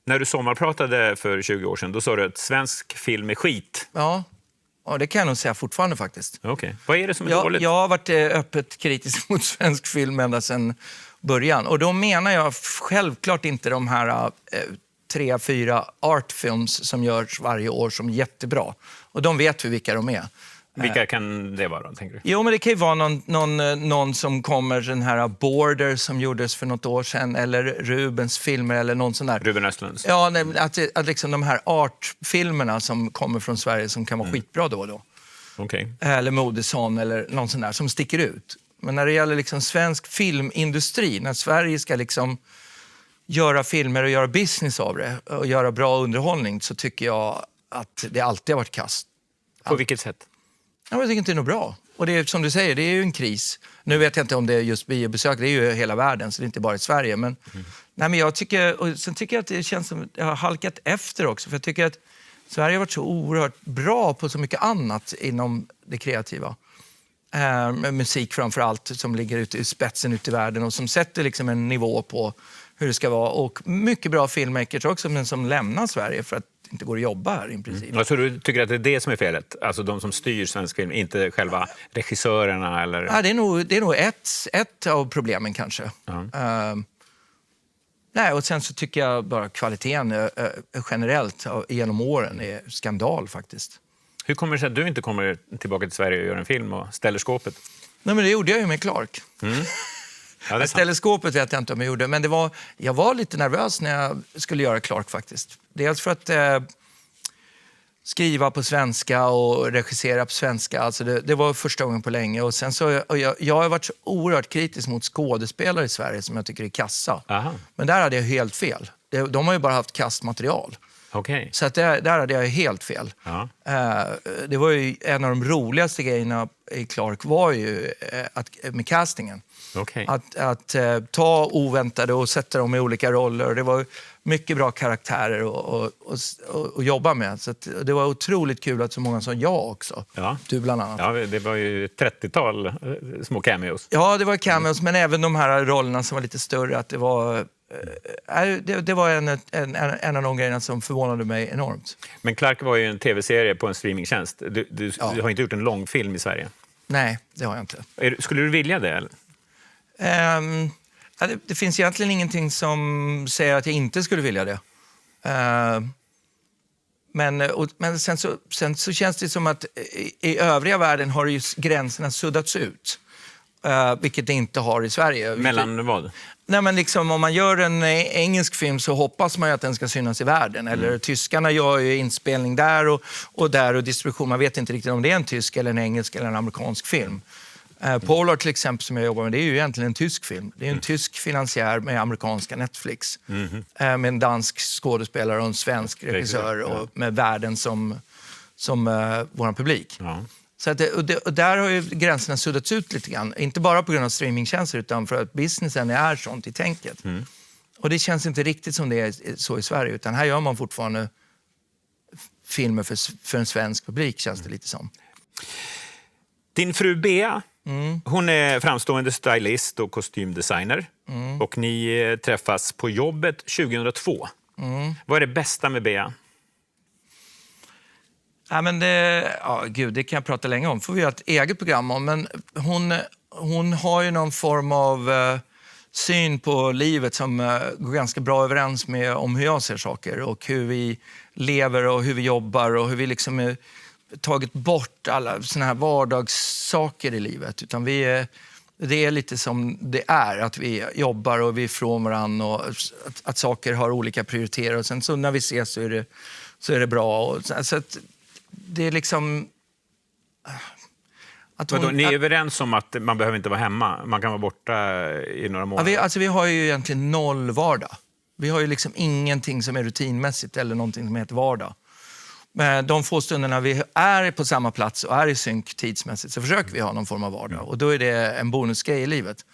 När du sommarpratade för 20 år sedan, då sa du att svensk film är skit. Ja, det kan jag nog säga fortfarande faktiskt. Okej. Vad är det som är dåligt? Jag har varit öppet kritisk mot svensk film ända sedan början. Och då menar jag självklart inte de här 3-4 artfilms som görs varje år som är jättebra. Och de vet vi vilka de är. Vilka kan det vara, tänker du? Jo, men det kan ju vara någon som kommer, den här Border som gjordes för något år sedan, eller Rubens filmer eller någon sån där. Ruben Östlunds? Ja, att liksom de här artfilmerna som kommer från Sverige som kan vara skitbra då och då. Okej. Eller Modesson eller någon sån där som sticker ut. Men när det gäller liksom svensk filmindustri, när Sverige ska liksom göra filmer och göra business av det och göra bra underhållning, så tycker jag att det alltid har varit kast. På vilket sätt? Jag tycker inte det är något bra. Och det är, som du säger, det är ju en kris. Nu vet jag inte om det är just biobesök, det är ju hela världen, så det är inte bara i Sverige. Men, nej, men jag tycker, och sen tycker jag att det känns som att jag har halkat efter också. För jag tycker att Sverige har varit så oerhört bra på så mycket annat inom det kreativa. Musik framför allt, som ligger ute i spetsen ute i världen och som sätter liksom en nivå på hur det ska vara. Och mycket bra filmmakers också, men som lämnar Sverige för att det inte går att jobba här i princip. Alltså, du tycker att det är det som är felet? Alltså de som styr svensk film, inte själva regissörerna? Eller? Ja, det är nog ett av problemen kanske. Nej, och sen så tycker jag bara kvaliteten generellt genom åren är skandal faktiskt. Hur kommer det sig att du inte kommer tillbaka till Sverige och gör en film och ställer skåpet? Nej, men det gjorde jag ju med Clark. Ja, det är sant. Ställer skåpet vet jag inte om jag gjorde, men jag var lite nervös när jag skulle göra Clark faktiskt. Dels för att skriva på svenska och regissera på svenska. Alltså det var första gången på länge. Och sen så, jag har varit så oerhört kritisk mot skådespelare i Sverige som jag tycker är kassa. Aha. Men där hade jag helt fel. De har ju bara haft kastmaterial. Okej. Så att där hade jag helt fel. Ja. Det var ju en av de roligaste grejerna i Clark var ju med castingen. Okej. Att ta oväntade och sätta dem i olika roller. Det var mycket bra karaktärer att jobba med. Så att det var otroligt kul att så många sa ja också. Ja. Du bland annat. Ja, det var ju 30-tal små cameos. Ja, det var cameos, men även de här rollerna som var lite större. Att det var en av de grejerna som förvånade mig enormt. Men Clark var ju en tv-serie på en streamingtjänst. Du har inte gjort en långfilm i Sverige. Nej, det har jag inte. Skulle du vilja det? Eller? Det finns egentligen ingenting som säger att jag inte skulle vilja det. Men sen så känns det som att i övriga världen har ju gränserna suddats ut. Vilket det inte har i Sverige. Mellan vad? Nej, men liksom, om man gör en engelsk film så hoppas man ju att den ska synas i världen. Eller tyskarna gör ju inspelning där och distribution. Man vet inte riktigt om det är en tysk eller en engelsk eller en amerikansk film. Polar till exempel som jag jobbar med, det är ju egentligen en tysk film. Det är en tysk finansiär med amerikanska Netflix. Med en dansk skådespelare och en svensk regissör och med världen som vår publik. Ja. Så att och där har ju gränserna suddats ut lite grann. Inte bara på grund av streamingtjänster utan för att businessen är sånt i tänket. Och det känns inte riktigt som det är så i Sverige, utan här gör man fortfarande filmer för en svensk publik, känns det lite som. Din fru Bea, hon är framstående stylist och kostymdesigner. Och ni träffas på jobbet 2002. Vad är det bästa med Bea? Ja, men det kan jag prata länge om. Får vi göra ett eget program om. Men hon har ju någon form av syn på livet som går ganska bra överens med om hur jag ser saker. Och hur vi lever och hur vi jobbar och hur vi liksom tagit bort alla såna här vardagssaker i livet. Utan det är lite som det är, att vi jobbar och vi är från varandra och att saker har olika prioriteter. Och sen så när vi ses så är det bra. Och, så att det är liksom... Ni är överens om att man behöver inte vara hemma? Man kan vara borta i några månader? Vi har ju egentligen noll vardag. Vi har ju liksom ingenting som är rutinmässigt eller någonting som heter vardag. Men de få stunderna vi är på samma plats och är i synk tidsmässigt så försöker vi ha någon form av vardag. Och då är det en bonusgrej i livet.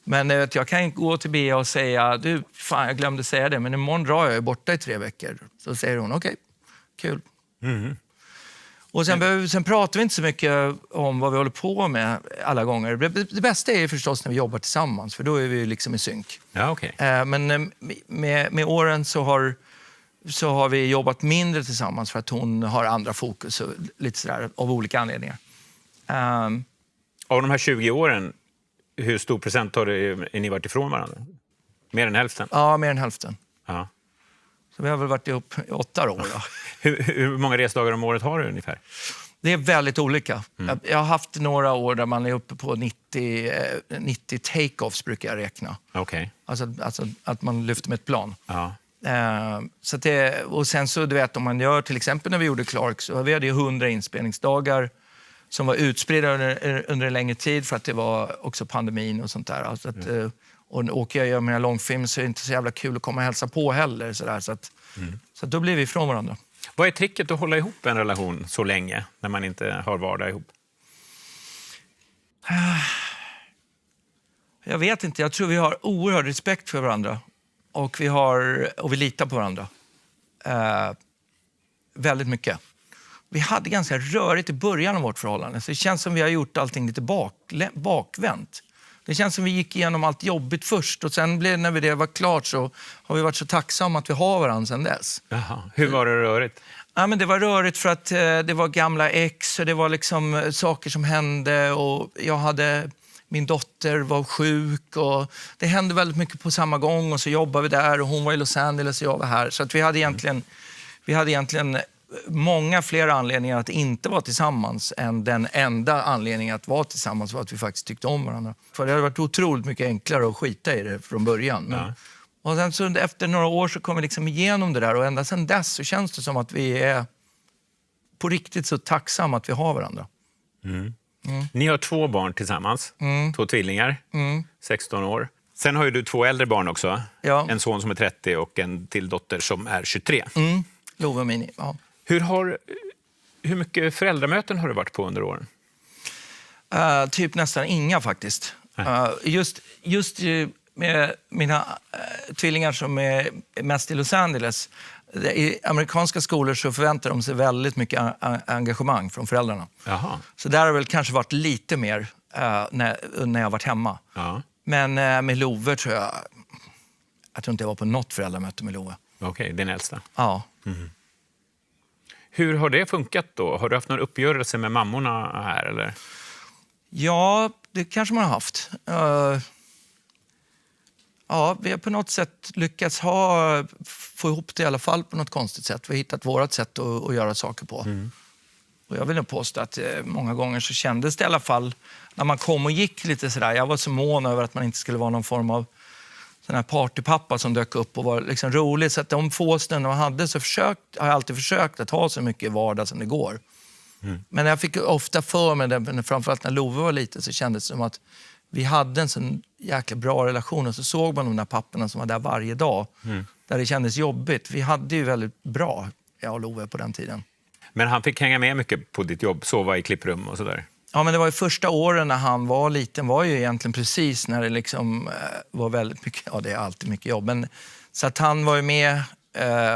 Men jag kan gå till Bea och säga, du, fan jag glömde säga det, men imorgon drar jag borta i 3 veckor. Så säger hon, okej, kul. Och sen pratar vi inte så mycket om vad vi håller på med alla gånger. Det bästa är förstås när vi jobbar tillsammans, för då är vi liksom i synk. Ja, okay. Men med åren så har vi jobbat mindre tillsammans för att hon har andra fokus och lite sådär, av olika anledningar. Av de här 20 åren, hur stor procent är ni varit ifrån varandra? Mer än hälften? Ja, mer än hälften. Ja. Så vi har väl varit ihop i 8 år då. Hur många resdagar om året har du ungefär? Det är väldigt olika. Jag har haft några år där man är uppe på 90 take-offs brukar jag räkna. Okay. Alltså att man lyfter med ett plan. Ja. Så och sen så du vet om man gör till exempel när vi gjorde Clark så vi hade 100 inspelningsdagar som var utspridda under en längre tid för att det var också pandemin och sånt där. Alltså att, och åker jag gör mina långfilm så är det inte så jävla kul att komma och hälsa på heller. Så då blir vi ifrån varandra. Vad är tricket att hålla ihop en relation så länge när man inte har vardag ihop? Jag vet inte. Jag tror vi har oerhörd respekt för varandra. Och vi litar på varandra. Väldigt mycket. Vi hade ganska rörigt i början av vårt förhållande. Så det känns som vi har gjort allting lite bakvänt. Det känns som vi gick igenom allt jobbigt först. Och sen när det var klart så har vi varit så tacksamma att vi har varandra sedan dess. Jaha. Hur var det rörigt? Ja, men det var rörigt för att det var gamla ex. Och det var liksom saker som hände. Och min dotter var sjuk. Och det hände väldigt mycket på samma gång. Och så jobbade vi där. Och hon var i Los Angeles och jag var här. Så att vi hade egentligen många fler anledningar att inte vara tillsammans än den enda anledningen att vara tillsammans var att vi faktiskt tyckte om varandra. För det hade varit otroligt mycket enklare att skita i det från början. Men, och sen så efter några år så kom vi liksom igenom det där och ända sedan dess så känns det som att vi är på riktigt så tacksamma att vi har varandra. Ni har 2 barn tillsammans, 2 tvillingar, 16 år. Sen har ju du 2 äldre barn också. Ja. En son som är 30 och en till dotter som är 23. Love och Mini, ja. Hur mycket föräldramöten har du varit på under åren? Typ nästan inga faktiskt. Just med mina tvillingar som är mest i Los Angeles. I amerikanska skolor så förväntar de sig väldigt mycket engagemang från föräldrarna. Jaha. Så där har det väl kanske varit lite mer när jag har varit hemma. Ja. Men med Love tror jag inte jag var på något föräldramöte med Love. Okej, din äldsta. Ja. Hur har det funkat då? Har du haft någon uppgörelse med mammorna här eller? Ja, det kanske man har haft. Ja, vi har på något sätt lyckats få ihop det i alla fall på något konstigt sätt. Vi har hittat vårat sätt att göra saker på. Och jag vill nog påstå att många gånger så kändes det i alla fall när man kom och gick lite sådär. Jag var så mån över att man inte skulle vara någon form av sån här partypappa som dök upp och var liksom rolig. Så att de få stunder man hade så har jag alltid försökt att ha så mycket vardag som det går. Men jag fick ofta för mig, det, framförallt när Love var lite, så kändes det som att vi hade en sån jäkla bra relation. Och så såg man de där papporna som var där varje dag. Där det kändes jobbigt. Vi hade ju väldigt bra, jag och Love, på den tiden. Men han fick hänga med mycket på ditt jobb, sova i klipprum och sådär? Ja, men det var ju första åren när han var liten, var ju egentligen precis när det liksom var väldigt mycket, ja det är alltid mycket jobb. Men, så att han var ju med,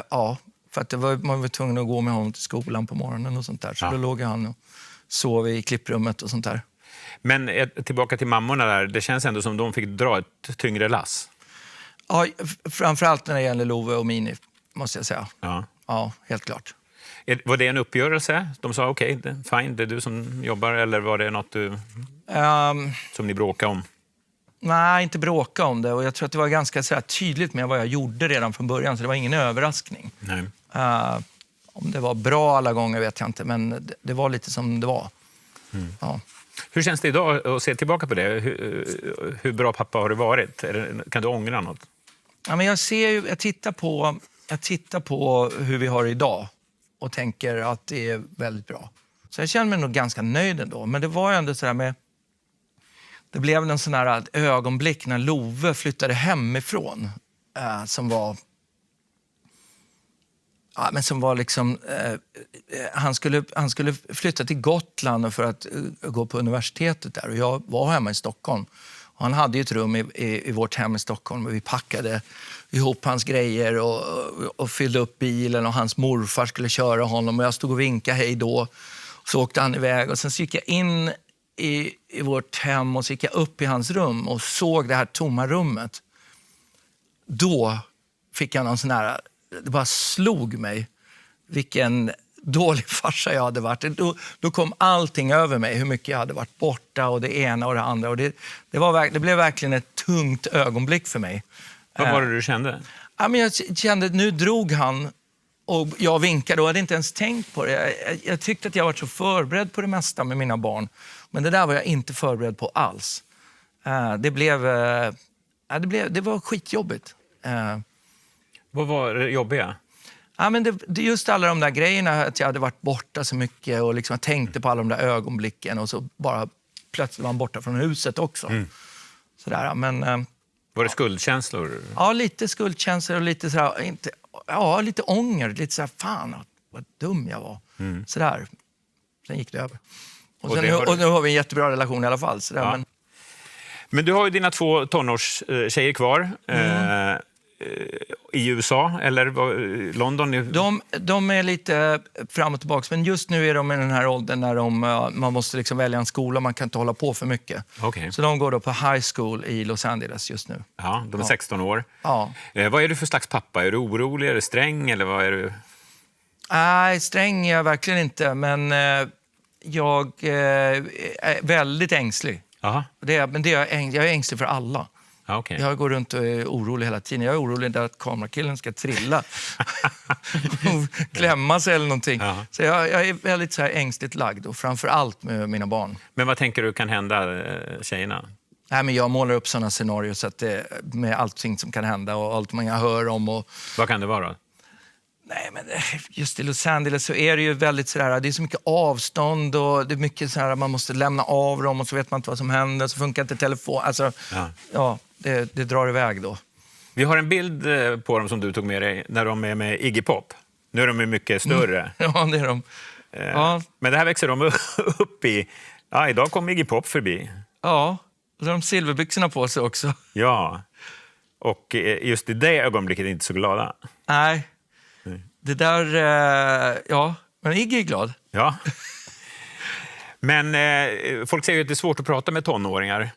ja, för att man var tvungen att gå med honom till skolan på morgonen och sånt där. Så då låg han och sov i klipprummet och sånt där. Men tillbaka till mammorna där, det känns ändå som de fick dra ett tyngre lass. Ja, framförallt när det gäller Love och Mini, måste jag säga. Ja. Ja, helt klart. Var det en uppgörelse? De sa okej, fine, det är du som jobbar, eller var det något som ni bråkade om? Nej, inte bråka om det. Och jag tror att det var ganska så här tydligt med vad jag gjorde redan från början. Så det var ingen överraskning. Nej. Om det var bra alla gånger vet jag inte. Men det var lite som det var. Ja. Hur känns det idag att se tillbaka på det? Hur bra pappa har du varit? Kan du ångra något? Ja, men jag tittar på hur vi har det idag. Och tänker att det är väldigt bra. Så jag känner mig nog ganska nöjd ändå. Men det var ju ändå så där med... Det blev en sån här ögonblick när Love flyttade hemifrån. Som var... Ja, men som var liksom... Han skulle flytta till Gotland för att gå på universitetet där. Och jag var hemma i Stockholm. Och han hade ju ett rum i vårt hem i Stockholm. Och vi packade ihop hans grejer och fyllde upp bilen. Och hans morfar skulle köra honom. Och jag stod och vinkade hej då. Så åkte han iväg. Och sen så gick jag in i vårt hem och så gick jag upp i hans rum. Och såg det här tomma rummet. Då fick jag någon sån här... Det bara slog mig vilken dålig farsa jag hade varit. Då kom allting över mig, hur mycket jag hade varit borta och det ena och det andra. Och det blev verkligen ett tungt ögonblick för mig. Vad var det du kände? Ja, men jag kände att nu drog han och jag vinkade och hade inte ens tänkt på det. Jag tyckte att jag var så förberedd på det mesta med mina barn. Men det där var jag inte förberedd på alls. Det var skitjobbigt. Vad var det jobbiga? Ja, men det just alla de där grejerna, att jag hade varit borta så mycket och liksom jag tänkte på alla de där ögonblicken och så bara plötsligt var man borta från huset också. Sådär, men... Var det skuldkänslor? Ja, lite skuldkänslor och lite sådär, lite ånger, lite sådär, fan vad dum jag var. Sådär. Sen gick det över. Och nu har vi en jättebra relation i alla fall. Sådär, ja. Men du har ju dina 2 tonårstjejer kvar. I USA eller London? De är lite fram och tillbaka, men just nu är de i den här åldern när man måste liksom välja en skola, man kan inte hålla på för mycket. Okay. Så de går då på high school i Los Angeles just nu. Ja, de är 16 år. Ja. Vad är du för slags pappa? Är du orolig, är du sträng eller vad är du? Nej, sträng är jag verkligen inte, men jag är väldigt ängslig. Aha. Jag är ängslig för alla. Okay. Jag går runt och är orolig hela tiden. Jag är orolig att kamerakillen ska trilla och klämma sig eller någonting. Ja. Så jag är väldigt så här ängsligt lagd och framför allt med mina barn. Men vad tänker du kan hända tjejerna? Nej, men jag målar upp sådana scenarier så att med allting som kan hända och allt man hör om. Och... Vad kan det vara då? Nej, men just i Los Angeles så är det ju väldigt sådär, det är så mycket avstånd och det är mycket sådär, man måste lämna av dem och så vet man inte vad som händer, så funkar inte telefon. Alltså, ja det drar iväg då. Vi har en bild på dem som du tog med dig när de är med Iggy Pop. Nu är de mycket större. Ja, det är de. Ja. Men det här växer de upp i. Ja, idag kom Iggy Pop förbi. Ja, och så har de silverbyxorna på sig också. Ja, och just i det ögonblicket är inte så glada. Nej. Det där, men Iggy är glad. Ja. Men folk säger att det är svårt att prata med tonåringar.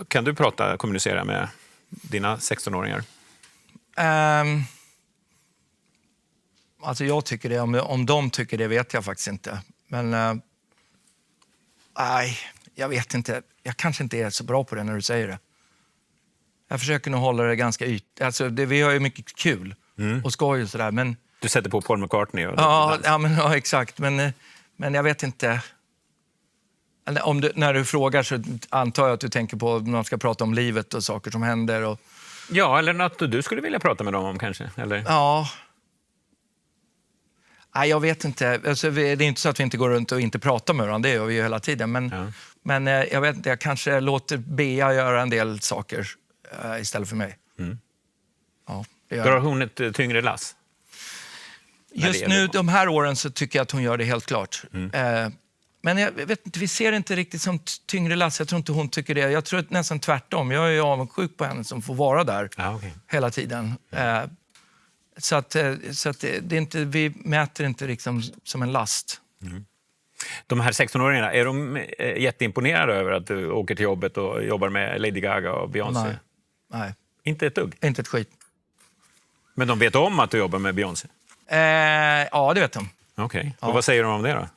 Kan du kommunicera med dina 16-åringar? Alltså jag tycker det, om de tycker det vet jag faktiskt inte. Men nej, jag vet inte. Jag kanske inte är så bra på det när du säger det. Jag försöker nog hålla det ganska alltså vi har ju mycket kul. Och skoj och sådär, men... Du sätter på Paul McCartney? Ja, exakt. Men jag vet inte... När du frågar så antar jag att du tänker på när man ska prata om livet och saker som händer. Och... Ja, eller något du skulle vilja prata med dem om kanske? Eller? Ja. Nej, jag vet inte. Alltså, det är inte så att vi inte går runt och inte pratar med varandra. Det gör vi ju hela tiden. Men jag vet inte, jag kanske låter Bea göra en del saker istället för mig. Ja, det gör Drar jag. hon ett tyngre lass? Just nu, de här åren, så tycker jag att hon gör det helt klart. Men jag vet inte, vi ser det inte riktigt som tyngre lass. Jag tror inte hon tycker det. Jag tror att nästan tvärtom. Jag är avundsjuk på henne som får vara där hela tiden. Så att det är inte, vi mäter inte liksom som en last. De här 16-åringarna, är de jätteimponerade över att du åker till jobbet och jobbar med Lady Gaga och Beyoncé? Nej, Inte ett dugg? inte ett skit. Men de vet om att du jobbar med Beyoncé? Ja, det vet de. Okej. Och vad säger de om det då?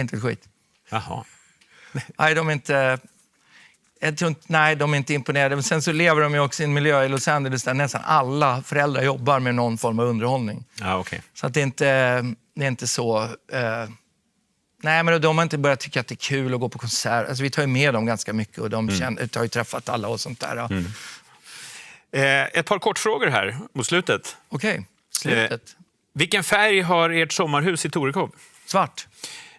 Inte ett skit. Jaha. Nej, de är inte... Nej, de är inte imponerade. Men sen så lever de ju också i en miljö i Los Angeles där nästan alla föräldrar jobbar med någon form av underhållning. Ja, okej. Så att det är inte så... Nej, men de har inte börjat tycka att det är kul att gå på konsert. Alltså, vi tar ju med dem ganska mycket och de har ju träffat alla och sånt där. Ett par kortfrågor här mot slutet. Okej, slutet. Vilken färg har ert sommarhus i Torekov? Svart.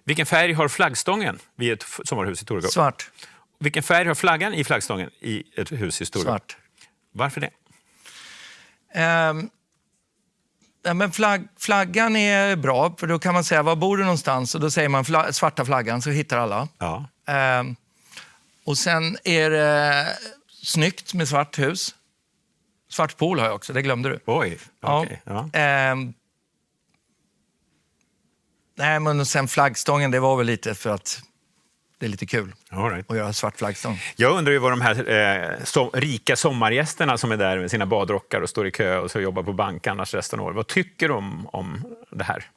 Vilken färg har flaggstången vid ett sommarhus i Torekov? Svart. Vilken färg har flaggan i flaggstången i ett hus i Torekov? Svart. Varför det? Ja, men flaggan är bra, för då kan man säga var bor du någonstans och då säger man svarta flaggan så hittar alla. Ja. Och sen är det snyggt med svart hus. Svart pool har jag också, det glömde du. Oj, okej. Ja. Nej, men sen flaggstången, det var väl lite för att det är lite kul All right. att göra svart flaggstång. Jag undrar ju vad de här rika sommargästerna som är där med sina badrockar och står i kö och så jobbar på bank annars resten av året. Vad tycker de om det här?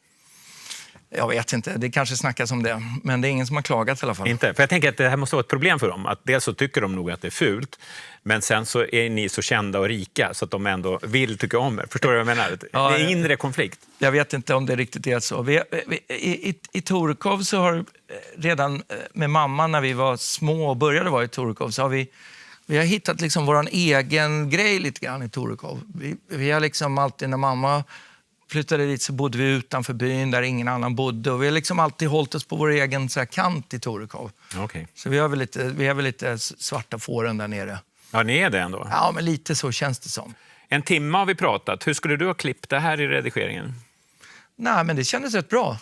Jag vet inte, det kanske snackas om det. Men det är ingen som har klagat i alla fall. Inte, för jag tänker att det här måste vara ett problem för dem. Att dels så tycker de nog att det är fult, men sen så är ni så kända och rika så att de ändå vill tycka om er. Förstår du vad jag menar? Ja, det är inre konflikt. Jag vet inte om det riktigt är så. I Torekov så har redan med mamma när vi var små och började vara i Torekov så har vi har hittat liksom vår egen grej lite grann i Torekov. Vi har liksom alltid när mamma flyttade dit så bodde vi utanför byn där ingen annan bodde. Och vi har liksom alltid hållit oss på vår egen så här, kant i Torekov. Okay. Så vi har väl lite svarta fåren där nere. Ja, ni är det ändå? Ja, men lite så känns det som. En timme har vi pratat. Hur skulle du ha klippt det här i redigeringen? Nej, men det kändes rätt bra.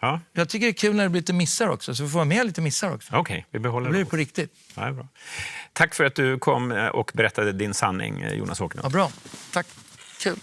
Ja. Jag tycker det är kul när det blir lite missar också. Så vi får med lite missar också. Okej, vi behåller det. Blir det på riktigt. Ja, det är bra. Tack för att du kom och berättade din sanning, Jonas Åkerlund. Ja, bra. Tack. Kul.